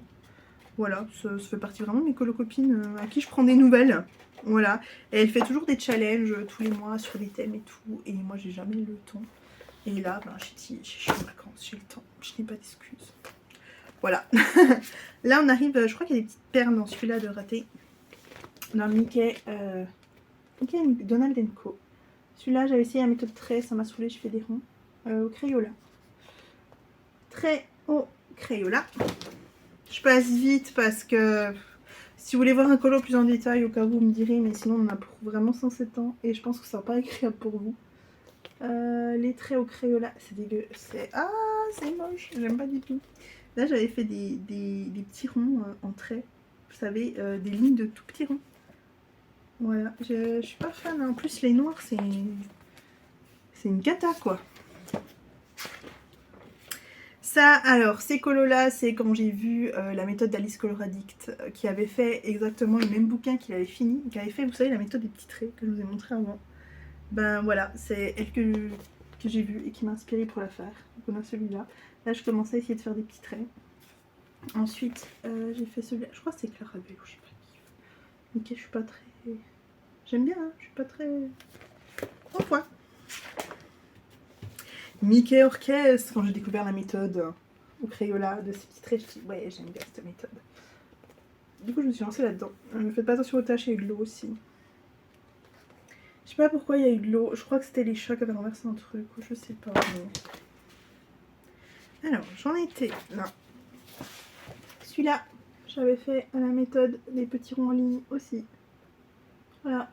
Voilà, ça fait partie vraiment de mes colo-copines à qui je prends des nouvelles. Voilà, et elle fait toujours des challenges tous les mois sur des thèmes et tout. Et moi, j'ai jamais le temps. Et là, ben, je suis en vacances, j'ai le temps. Je n'ai pas d'excuses. Voilà. Là, on arrive, je crois qu'il y a des petites perles dans celui-là de raté. Dans le Mickey Donald Co. Celui-là, j'avais essayé la méthode trait, ça m'a saoulé, je fais des ronds. Au Crayola. Trait au Crayola. Je passe vite parce que si vous voulez voir un colo plus en détail, au cas où vous me direz, mais sinon on en a pour vraiment 107 ans et je pense que ça va pas agréable pour vous. Les traits au Crayola, c'est dégueu, c'est moche, j'aime pas du tout. Là j'avais fait des petits ronds en traits, vous savez, des lignes de tout petits ronds. Voilà, je suis pas fan, en plus les noirs c'est une cata quoi. Ça, alors, ces colos-là, c'est quand j'ai vu la méthode d'Alice Coloraddict qui avait fait exactement le même bouquin qu'il avait fini, qui avait fait, vous savez, la méthode des petits traits que je vous ai montré avant. Ben voilà, c'est elle que j'ai vue et qui m'a inspirée pour la faire. Donc on a celui-là. Là, je commençais à essayer de faire des petits traits. Ensuite, j'ai fait celui-là. Je crois que c'est Clarabelle ou je sais pas qui. Ok, je suis pas très... J'aime bien, hein, je suis pas très... Au point. Mickey Orchestre, quand j'ai découvert la méthode au Crayola de ces petits traits, je me suis dit ouais, j'aime bien cette méthode. Du coup, je me suis lancée là-dedans. Ne faites pas attention aux taches, il y a eu de l'eau aussi. Je sais pas pourquoi il y a eu de l'eau. Je crois que c'était les chats qui avaient renversé un truc, ou je sais pas. Mais... Alors, j'en étais là. Celui-là, j'avais fait à la méthode des petits ronds en ligne aussi. Voilà.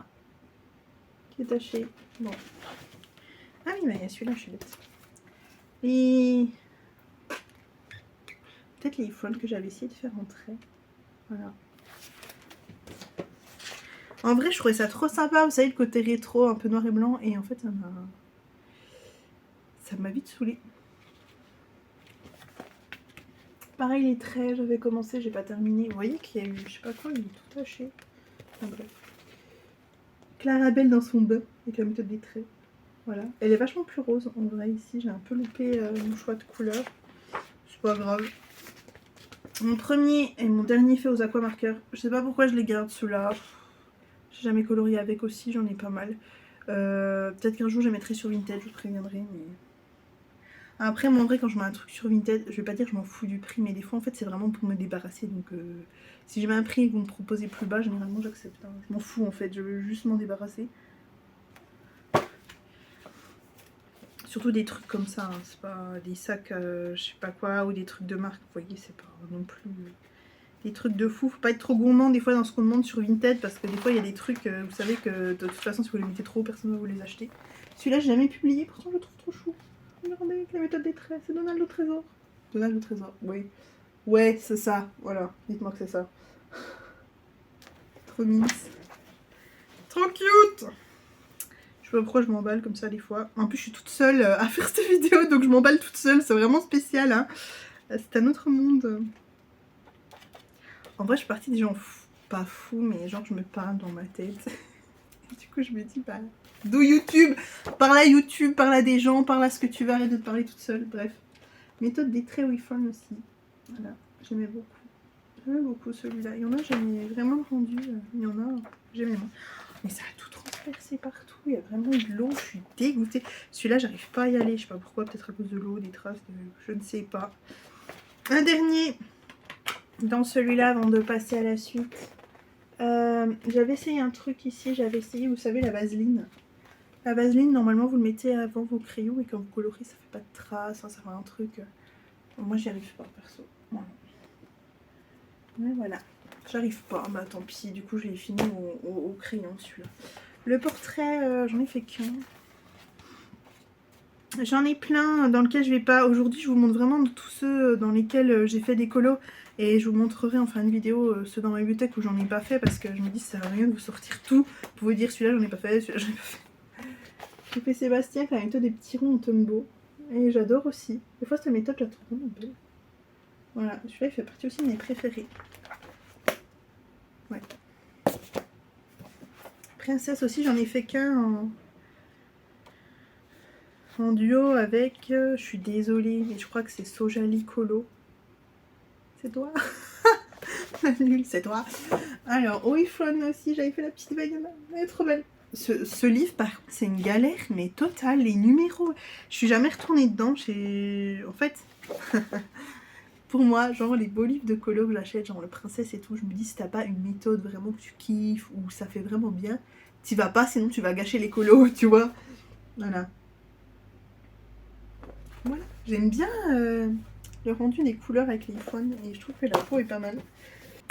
Qui est taché. Bon. Ah oui, mais il y a celui-là, je suis bête. Et peut-être les iPhones que j'avais essayé de faire entrer. Voilà. En vrai, je trouvais ça trop sympa, vous savez, le côté rétro, un peu noir et blanc, et en fait, ça m'a vite saoulée. Pareil, les traits, j'avais commencé, j'ai pas terminé. Vous voyez qu'il y a eu, je sais pas quoi, il est tout taché. Enfin bref. Clarabelle dans son bain, avec la méthode des traits. Voilà. Elle est vachement plus rose, en vrai, ici. J'ai un peu loupé mon choix de couleur. C'est pas grave. Mon premier et mon dernier fait aux aquamarqueurs. Je sais pas pourquoi je les garde, ceux-là. J'ai jamais colorié avec aussi, j'en ai pas mal. Peut-être qu'un jour je les mettrai sur Vinted, je vous préviendrai. Mais... Après, moi en vrai, quand je mets un truc sur Vinted, je vais pas dire que je m'en fous du prix, mais des fois en fait c'est vraiment pour me débarrasser. Donc si je mets un prix et que vous me proposez plus bas, généralement j'accepte. Hein. Je m'en fous en fait, je veux juste m'en débarrasser. Surtout des trucs comme ça, hein. C'est pas des sacs, je sais pas quoi, ou des trucs de marque, vous voyez, c'est pas non plus des trucs de fou. Faut pas être trop gourmand des fois dans ce qu'on demande sur Vinted, parce que des fois il y a des trucs, vous savez que de toute façon si vous les mettez trop, personne ne va vous les acheter. Celui-là j'ai jamais publié, pourtant je le trouve trop chou. Regardez avec la méthode des traits, c'est Donald au trésor. Donald au trésor, oui. Ouais, c'est ça, voilà, dites-moi que c'est ça. Trop mince. Trop cute. Je sais pas pourquoi je m'emballe comme ça des fois. En plus je suis toute seule à faire cette vidéo, donc je m'emballe toute seule, c'est vraiment spécial, hein. C'est un autre monde. En vrai je suis partie des gens pas fous, mais genre je me parle dans ma tête. Du coup je me dis bah d'où YouTube, parle à YouTube, parle à des gens, parle à ce que tu veux, arrête de te parler toute seule, bref. Méthode des traits WeFun aussi. Voilà, j'aimais beaucoup. J'aimais beaucoup celui-là. Il y en a, j'aimais vraiment le rendu. Il y en a, j'aimais moins. Mais ça a tout transpercé partout. Il y a vraiment de l'eau. Je suis dégoûtée. Celui-là, j'arrive pas à y aller. Je sais pas pourquoi. Peut-être à cause de l'eau, des traces. Je ne sais pas. Un dernier dans celui-là avant de passer à la suite. J'avais essayé un truc ici. J'avais essayé, vous savez, la vaseline. La vaseline, normalement, vous le mettez avant vos crayons. Et quand vous colorez, ça fait pas de traces. Hein, ça fait un truc. Moi, j'y arrive pas, perso. Voilà. Mais voilà, j'arrive pas, bah tant pis, du coup j'ai fini au crayon celui-là. Le portrait, j'en ai fait qu'un. J'en ai plein dans lesquels je vais pas. Aujourd'hui je vous montre vraiment tous ceux dans lesquels j'ai fait des colos. Et je vous montrerai en fin de vidéo ceux dans ma bibliothèque où j'en ai pas fait, parce que je me dis ça sert à rien de vous sortir tout pour vous dire celui-là j'en ai pas fait, celui-là j'en ai pas fait. J'ai fait Sébastien avec la méthode des petits ronds en Tombow. Et j'adore aussi. Des fois cette méthode je la trouve vraiment belle. Voilà, celui-là il fait partie aussi de mes préférés. Ouais. Princesse aussi, j'en ai fait qu'un en duo avec, je suis désolée, mais je crois que c'est Sojali Colo. C'est toi? Nul, c'est toi. Alors, Oifon aussi, j'avais fait la petite Vaiana, elle est trop belle. Ce livre, par contre, c'est une galère, mais totale, les numéros. Je suis jamais retournée dedans, en fait... Pour moi, genre les beaux livres de colo que j'achète, genre le Princesse et tout, je me dis si t'as pas une méthode vraiment que tu kiffes ou ça fait vraiment bien, t'y vas pas, sinon tu vas gâcher les colos, tu vois. Voilà. Voilà. J'aime bien le rendu des couleurs avec les iPhones et je trouve que la peau est pas mal.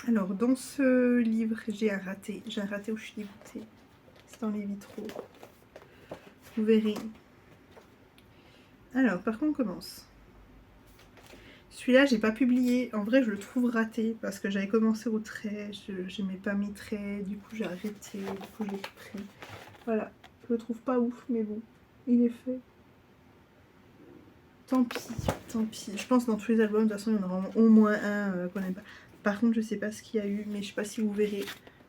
Alors dans ce livre, j'ai un raté. J'ai un raté où je suis dégoûtée. C'est dans les vitraux. Vous verrez. Alors par contre on commence. Celui-là, j'ai pas publié. En vrai, je le trouve raté parce que j'avais commencé au trait. J'aimais pas mes traits. Du coup, j'ai arrêté. Du coup, je l'ai pris. Voilà. Je le trouve pas ouf, mais bon. Il est fait. Tant pis. Tant pis. Je pense que dans tous les albums, de toute façon, il y en aura au moins un qu'on n'aime pas. Par contre, je sais pas ce qu'il y a eu, mais je sais pas si vous verrez.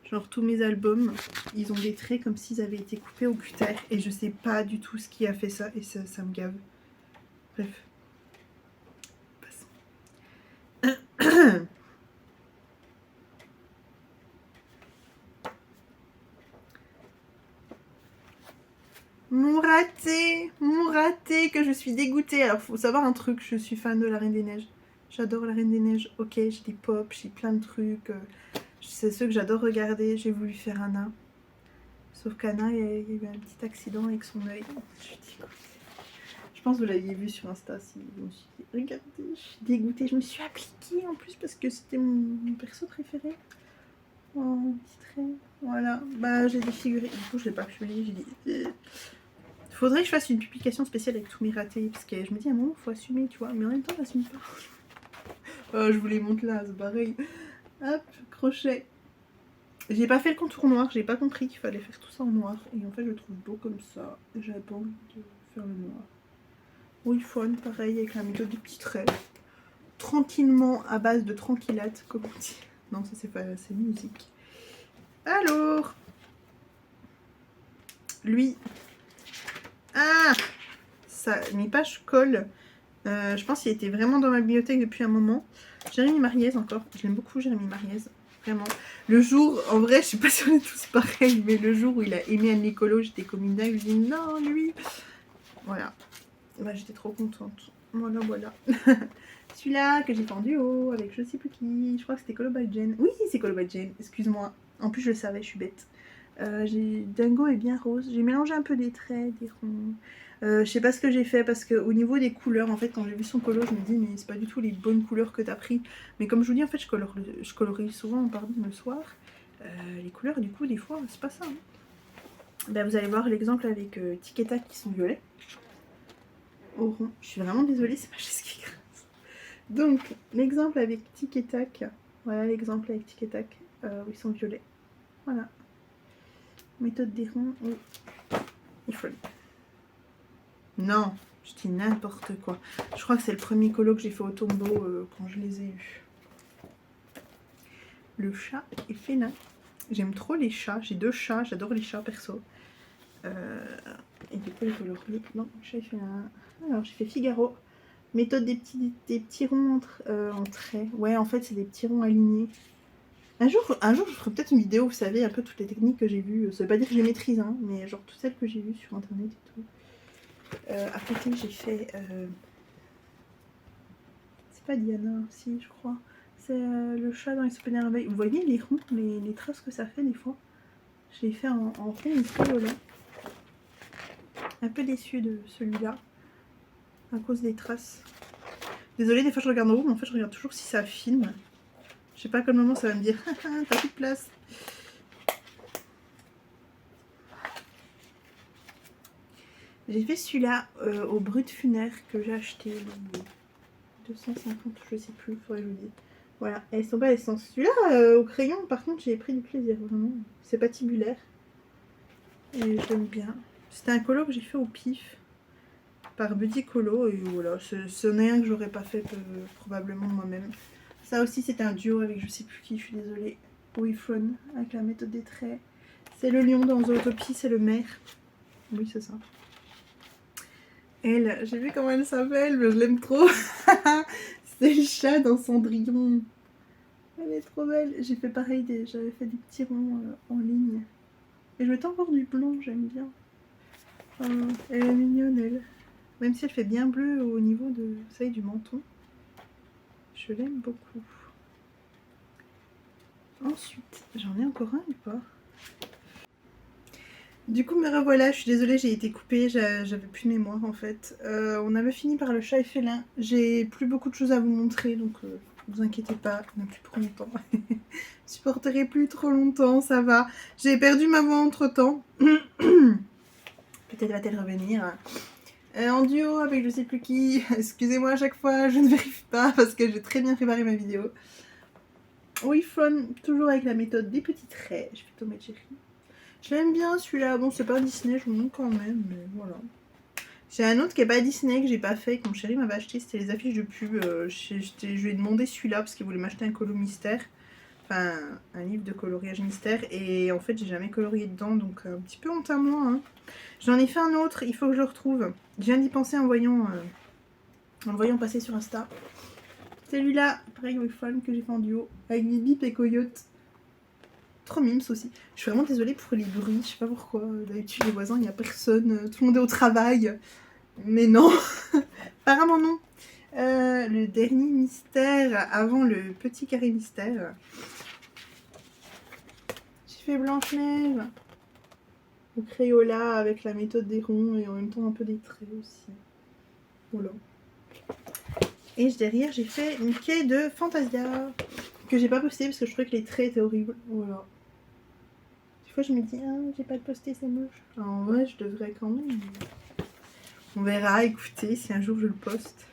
Genre, tous mes albums, ils ont des traits comme s'ils avaient été coupés au cutter. Et je sais pas du tout ce qui a fait ça. Et ça me gave. Bref. Mon raté, que je suis dégoûtée. Alors faut savoir un truc, je suis fan de la Reine des Neiges. J'adore la Reine des Neiges. Ok, j'ai des pop, j'ai plein de trucs. C'est ceux que j'adore regarder. J'ai voulu faire Anna. Sauf qu'Anna, il y a eu un petit accident avec son œil. Je suis dégoûtée. Je pense que vous l'aviez vu sur Insta. Si je me suis dit, regardez, je suis dégoûtée. Je me suis appliquée en plus parce que c'était mon perso préféré. Oh, un petit trait. Voilà. Bah, j'ai défiguré. Du coup, je l'ai pas publié. J'ai dit... Faudrait que je fasse une publication spéciale avec tous mes ratés, parce que je me dis à un moment, faut assumer, tu vois, mais en même temps, j'assume pas. Je vous les montre là, c'est pareil. Hop, crochet. J'ai pas fait le contour noir, j'ai pas compris qu'il fallait faire tout ça en noir, et en fait, je le trouve beau comme ça, et j'avais pas envie de faire le noir. Wiphone, pareil, avec la méthode des petits traits. Tranquillement, à base de tranquillate, comme on dit. Non, ça c'est musique. Alors, lui... Ah, ça, mes pages collent. Je pense qu'il était vraiment dans ma bibliothèque depuis un moment. Jérémy Mariez encore. J'aime beaucoup Jérémy Mariez. Vraiment. Le jour, en vrai, je sais pas si on est tous pareils, mais le jour où il a aimé Anne Nicolo, j'étais comme une dingue. Je dis non, lui. Voilà. Bah, j'étais trop contente. Voilà, voilà. Celui-là que j'ai fait en duo avec je sais plus qui. Je crois que c'était Colo by Jane. Oui, c'est Colo by Jane. Excuse-moi. En plus, je le savais, je suis bête. Dingo est bien rose. J'ai mélangé un peu des traits, des ronds. Je sais pas ce que j'ai fait parce que au niveau des couleurs, en fait, quand j'ai vu son colo, je me dis mais c'est pas du tout les bonnes couleurs que t'as pris. Mais comme je vous dis, en fait, je colorie souvent, pardon, le soir. Les couleurs, du coup, des fois, c'est pas ça. Hein. Ben, vous allez voir l'exemple avec Tic et Tac qui sont violets. Au rond. Je suis vraiment désolée, c'est ma chaise qui grince. Donc, l'exemple avec Tic et Tac. Voilà l'exemple avec Tic et Tac où ils sont violets. Voilà. Méthode des ronds ou Ifon. Non, je dis n'importe quoi. Je crois que c'est le premier colo que j'ai fait au tombeau quand je les ai eus. Le chat est félin. J'aime trop les chats. J'ai 2 chats. J'adore les chats perso. Et du coup, les coloris. Non, le chat est félin. Alors, j'ai fait Figaro. Méthode des petits ronds en traits. Ouais, en fait, c'est des petits ronds alignés. Un jour, je ferai peut-être une vidéo, vous savez, un peu toutes les techniques que j'ai vues. Ça veut pas dire que je les maîtrise, hein, mais genre toutes celles que j'ai vues sur internet et tout. À côté, j'ai fait. C'est pas Diana, si, je crois. C'est le chat dans les soupes merveilles. Vous voyez les ronds, les traces que ça fait des fois. Je l'ai fait en rond, une colo là. Un peu déçue de celui-là. À cause des traces. Désolée, des fois je regarde en haut, mais en fait je regarde toujours si ça filme. Je sais pas à quel moment ça va me dire t'as plus de place. J'ai fait celui-là au brut funaire que j'ai acheté. 250, je sais plus, faudrait que je vous dise. Voilà, elles sont pas l'essence. Celui-là au crayon, par contre, j'ai pris du plaisir, vraiment. C'est patibulaire. Et je l'aime bien. C'était un colo que j'ai fait au pif. Par Buddy Colo. Et voilà, ce n'est un que j'aurais pas fait probablement moi-même. Ça aussi, c'était un duo avec je sais plus qui, je suis désolée. Wifon, avec la méthode des traits. C'est le lion dans Zootopie, c'est le maire. Oui, c'est ça. Elle, j'ai vu comment elle s'appelle, mais je l'aime trop. C'est le chat dans Cendrillon. Elle est trop belle. J'ai fait pareil, j'avais fait des petits ronds en ligne. Et je mettais encore du blanc, j'aime bien. Elle est mignonne, elle. Même si elle fait bien bleu au niveau de, vous savez, du menton. Je l'aime beaucoup. Ensuite, j'en ai encore un ou pas? Du coup, me revoilà, je suis désolée, j'ai été coupée, j'avais plus de mémoire en fait. On avait fini par le chat et félin. J'ai plus beaucoup de choses à vous montrer, donc vous inquiétez pas, non plus pour longtemps. Je supporterai plus trop longtemps, ça va. J'ai perdu ma voix entre temps. Peut-être va-t-elle revenir. En duo avec je sais plus qui. Excusez-moi à chaque fois, je ne vérifie pas parce que j'ai très bien préparé ma vidéo. Wifon, toujours avec la méthode des petits traits. Je vais plutôt mettre Chérie. J'aime bien celui-là. Bon, c'est pas Disney, je vous montre quand même, mais voilà. J'ai un autre qui est pas Disney que j'ai pas fait, que mon chéri m'avait acheté. C'était les affiches de pub. Je lui ai demandé celui-là parce qu'il voulait m'acheter un colo mystère. Enfin, un livre de coloriage mystère. Et en fait, j'ai jamais colorié dedans, donc un petit peu honte à moi. Hein. J'en ai fait un autre, il faut que je le retrouve. Je viens d'y penser en le voyant passer sur Insta. Celui-là, pareil with Fun, que j'ai fait en duo, avec Bip et Coyote. Trop mimes aussi. Je suis vraiment désolée pour les bruits, je sais pas pourquoi. D'habitude, les voisins, il n'y a personne, tout le monde est au travail. Mais non, apparemment non. Le dernier mystère, avant le petit carré mystère. J'ai fait Blanche-Neige. Au Crayola avec la méthode des ronds et en même temps un peu des traits aussi. Voilà. Et derrière, j'ai fait une quai de Fantasia que j'ai pas posté parce que je trouvais que les traits étaient horribles. Voilà. Des fois, je me dis, ah, j'ai pas de posté, c'est moche. Alors, en vrai, je devrais quand même. On verra, écoutez, si un jour je le poste.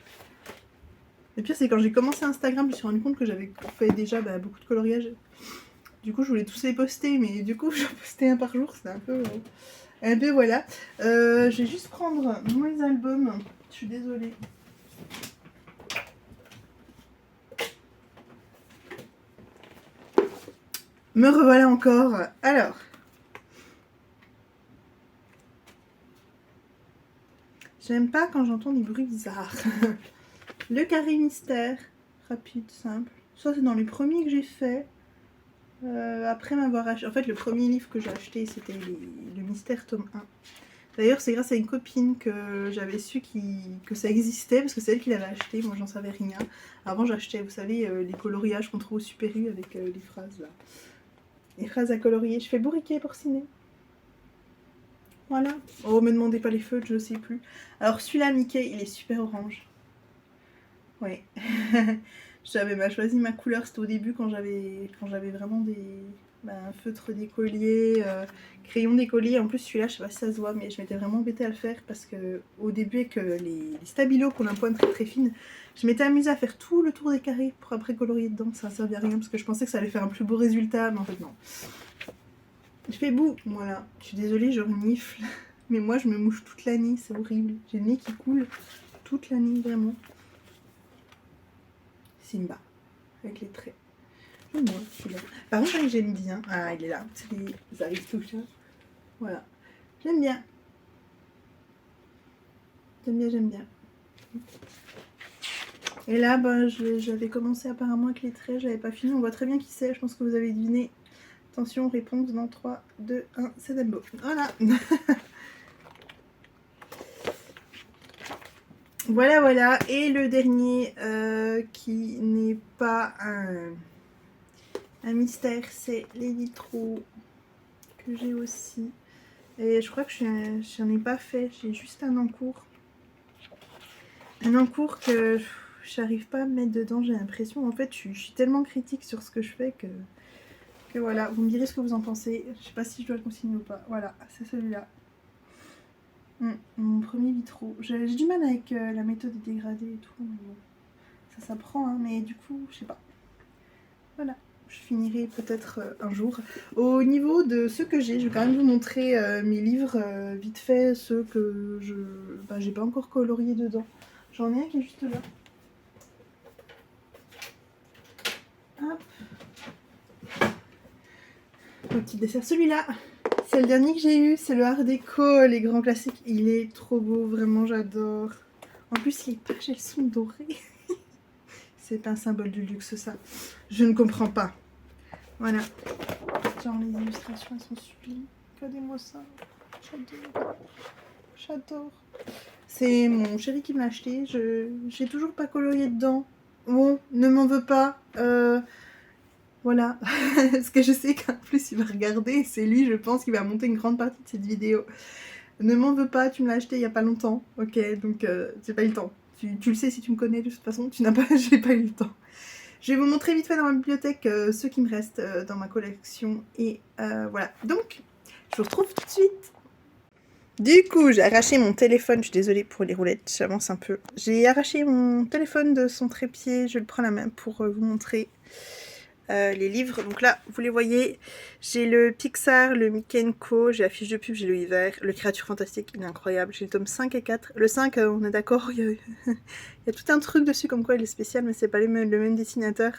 Le pire, c'est quand j'ai commencé Instagram, je me suis rendu compte que j'avais fait déjà beaucoup de coloriage. Du coup, je voulais tous les poster, mais du coup, je postais un par jour, c'était un peu. Voilà. Je vais juste prendre mes albums. Je suis désolée. Me revoilà encore. Alors. J'aime pas quand j'entends des bruits bizarres. Le carré mystère. Rapide, simple. Ça, c'est dans les premiers que j'ai fait. Après m'avoir acheté... En fait, le premier livre que j'ai acheté, c'était le mystère tome 1. D'ailleurs, c'est grâce à une copine que j'avais su que ça existait, parce que c'est elle qui l'avait acheté, moi j'en savais rien. Avant, j'achetais, vous savez, les coloriages qu'on trouve au Super U avec les phrases là. Les phrases à colorier. Je fais bourriquet porciné. Voilà. Oh, me demandez pas les feutres, je sais plus. Alors celui-là, Mickey, il est super orange. Ouais. J'avais choisi ma couleur, c'était au début quand j'avais vraiment des feutres d'écolier, crayons d'écolier. En plus celui-là, je sais pas si ça se voit, mais je m'étais vraiment embêtée à le faire parce que au début avec les stabilos qu'on a un pointe très très fine, je m'étais amusée à faire tout le tour des carrés pour après colorier dedans. Ça ne servait à rien parce que je pensais que ça allait faire un plus beau résultat, mais en fait non. Je fais bout, voilà. Je suis désolée, je renifle. Mais moi, je me mouche toute la nuit, c'est horrible. J'ai le nez qui coule toute la nuit, vraiment. Simba, avec les traits. Moi, celui-là. Par contre, j'aime bien. Ah, il est là. C'est les Aristochats. Voilà. J'aime bien. J'aime bien. Et là, bah, j'avais commencé apparemment avec les traits. J'avais pas fini. On voit très bien qui c'est. Je pense que vous avez deviné. Attention, réponse dans 3, 2, 1. C'est Dumbo. Voilà. Voilà, voilà. Et le dernier qui n'est pas un mystère, c'est les vitraux que j'ai aussi. Et je crois que j'en ai pas fait. J'ai juste un encours. Un encours que j'arrive pas à me mettre dedans. J'ai l'impression, en fait, je suis tellement critique sur ce que je fais que voilà. Vous me direz ce que vous en pensez. Je sais pas si je dois le consigner ou pas. Voilà, c'est celui-là. Mon premier vitraux. J'ai du mal avec la méthode des dégradés et tout. Bon, ça s'apprend, hein, mais du coup, je sais pas. Voilà, je finirai peut-être un jour. Au niveau de ceux que j'ai, je vais quand même vous montrer mes livres vite fait, ceux que j'ai pas encore colorié dedans. J'en ai un qui est juste là. Hop. Mon petit dessert. Celui-là, c'est le dernier que j'ai eu, c'est le Art déco, les grands classiques. Il est trop beau, vraiment j'adore. En plus, les pages, elles sont dorées. C'est un symbole du luxe, ça. Je ne comprends pas. Voilà. Genre, les illustrations, elles sont sublimes. Regardez-moi ça. J'adore. J'adore. C'est mon chéri qui me l'a acheté. J'ai toujours pas colorié dedans. Bon, ne m'en veux pas. Voilà. Parce que je sais qu'en plus, il va regarder. C'est lui, je pense, qui va monter une grande partie de cette vidéo. Ne m'en veux pas, tu me l'as acheté il y a pas longtemps. Ok, donc j'ai pas eu le temps. Tu le sais si tu me connais de toute façon. J'ai pas eu le temps. Je vais vous montrer vite fait dans ma bibliothèque ceux qui me restent dans ma collection. Et voilà. Donc, je vous retrouve tout de suite. Du coup, j'ai arraché mon téléphone. Je suis désolée pour les roulettes, j'avance un peu. J'ai arraché mon téléphone de son trépied. Je le prends à la main pour vous montrer les livres. Donc là, vous les voyez. J'ai le Pixar, le Mickey & Co. J'ai la fiche de pub, j'ai le Hiver. Le Créature Fantastique, il est incroyable. J'ai le tome 5 et 4. Le 5, on est d'accord, il y a tout un truc dessus comme quoi il est spécial, mais c'est pas le même dessinateur.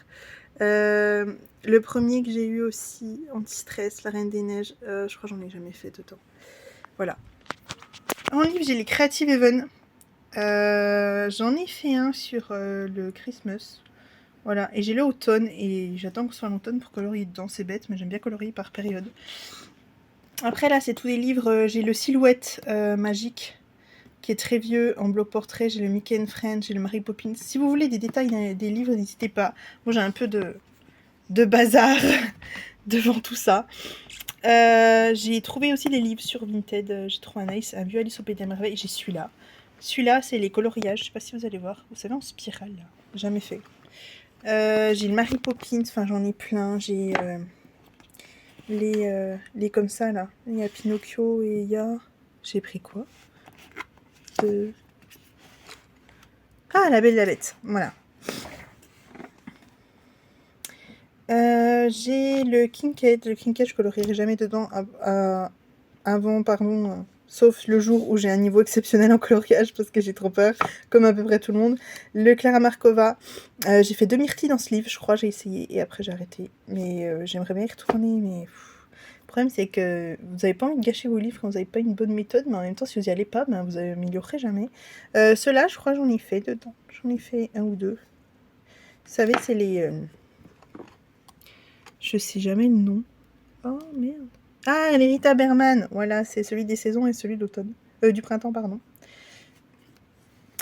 Le premier que j'ai eu aussi, Anti-Stress, La Reine des Neiges. Je crois que j'en ai jamais fait dedans. Voilà. En livre, j'ai les Creative Even. J'en ai fait un sur le Christmas. Voilà, et j'ai le automne, et j'attends que ce soit l'automne pour colorier dedans. C'est bête, mais j'aime bien colorier par période. Après, là, c'est tous les livres. J'ai le Silhouette magique, qui est très vieux, en bloc portrait. J'ai le Mickey and Friends, j'ai le Mary Poppins. Si vous voulez des détails des livres, n'hésitez pas. Moi, j'ai un peu de bazar devant tout ça. J'ai trouvé aussi des livres sur Vinted. J'ai trouvé un vieux Alice au Pays des Merveilles. J'ai celui-là. Celui-là, c'est les coloriages. Je sais pas si vous allez voir. Vous savez, en spirale, là. Jamais fait. J'ai le Mary Poppins. Enfin, j'en ai plein. J'ai les comme ça, là. Il y a Pinocchio et il y a... J'ai pris quoi Ah, La Belle et la Bête. Voilà. J'ai le Kincaid. Le Kincaid, je colorierai jamais dedans avant, pardon, sauf le jour où j'ai un niveau exceptionnel en coloriage parce que j'ai trop peur, comme à peu près tout le monde. Le Clara Markova. J'ai fait 2 myrtilles dans ce livre, je crois, j'ai essayé et après j'ai arrêté. Mais j'aimerais bien y retourner, mais... Le problème, c'est que vous n'avez pas envie de gâcher vos livres quand vous n'avez pas une bonne méthode, mais en même temps, si vous n'y allez pas, ben, vous améliorerez jamais. Ceux-là, je crois, j'en ai fait dedans. J'en ai fait 1 ou 2. Vous savez, c'est les... Je sais jamais le nom. Oh, merde. Ah, les Rita Berman. Voilà, c'est celui des saisons et celui d'automne. Du printemps, pardon.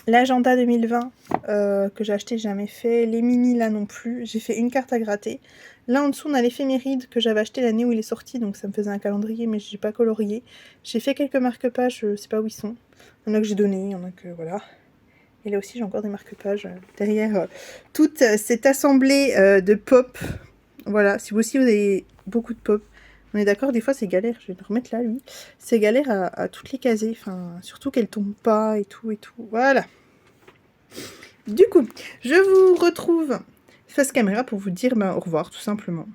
l'agenda 2020 que j'ai acheté, j'ai jamais fait. Les mini là non plus. J'ai fait une carte à gratter. Là en dessous on a l'éphéméride que j'avais acheté l'année où il est sorti, donc ça me faisait un calendrier mais j'ai pas colorié. J'ai fait quelques marque-pages, je sais pas où ils sont. Il y en a que j'ai donné, il y en a que voilà. Et là aussi j'ai encore des marque-pages derrière toute cette assemblée de pop. Voilà, si vous aussi vous avez beaucoup de pop. On est d'accord, des fois c'est galère, je vais le remettre là lui. C'est galère à toutes les caser, enfin surtout qu'elles tombent pas et tout et tout. Voilà. Du coup, je vous retrouve face caméra pour vous dire au revoir tout simplement.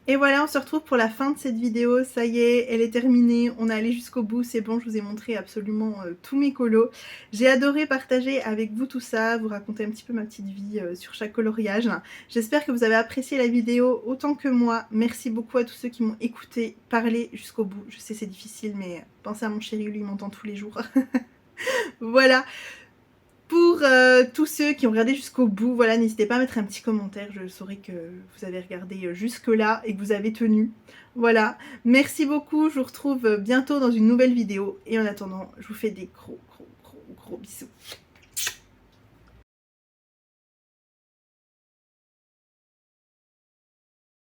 Et voilà, on se retrouve pour la fin de cette vidéo. Ça y est, elle est terminée. On est allé jusqu'au bout. C'est bon, je vous ai montré absolument tous mes colos. J'ai adoré partager avec vous tout ça, vous raconter un petit peu ma petite vie sur chaque coloriage. J'espère que vous avez apprécié la vidéo autant que moi. Merci beaucoup à tous ceux qui m'ont écouté parler jusqu'au bout. Je sais c'est difficile, mais pensez à mon chéri, lui il m'entend tous les jours. Voilà. Pour tous ceux qui ont regardé jusqu'au bout, voilà, n'hésitez pas à mettre un petit commentaire, je saurai que vous avez regardé jusque là et que vous avez tenu. Voilà, merci beaucoup, je vous retrouve bientôt dans une nouvelle vidéo et en attendant, je vous fais des gros bisous.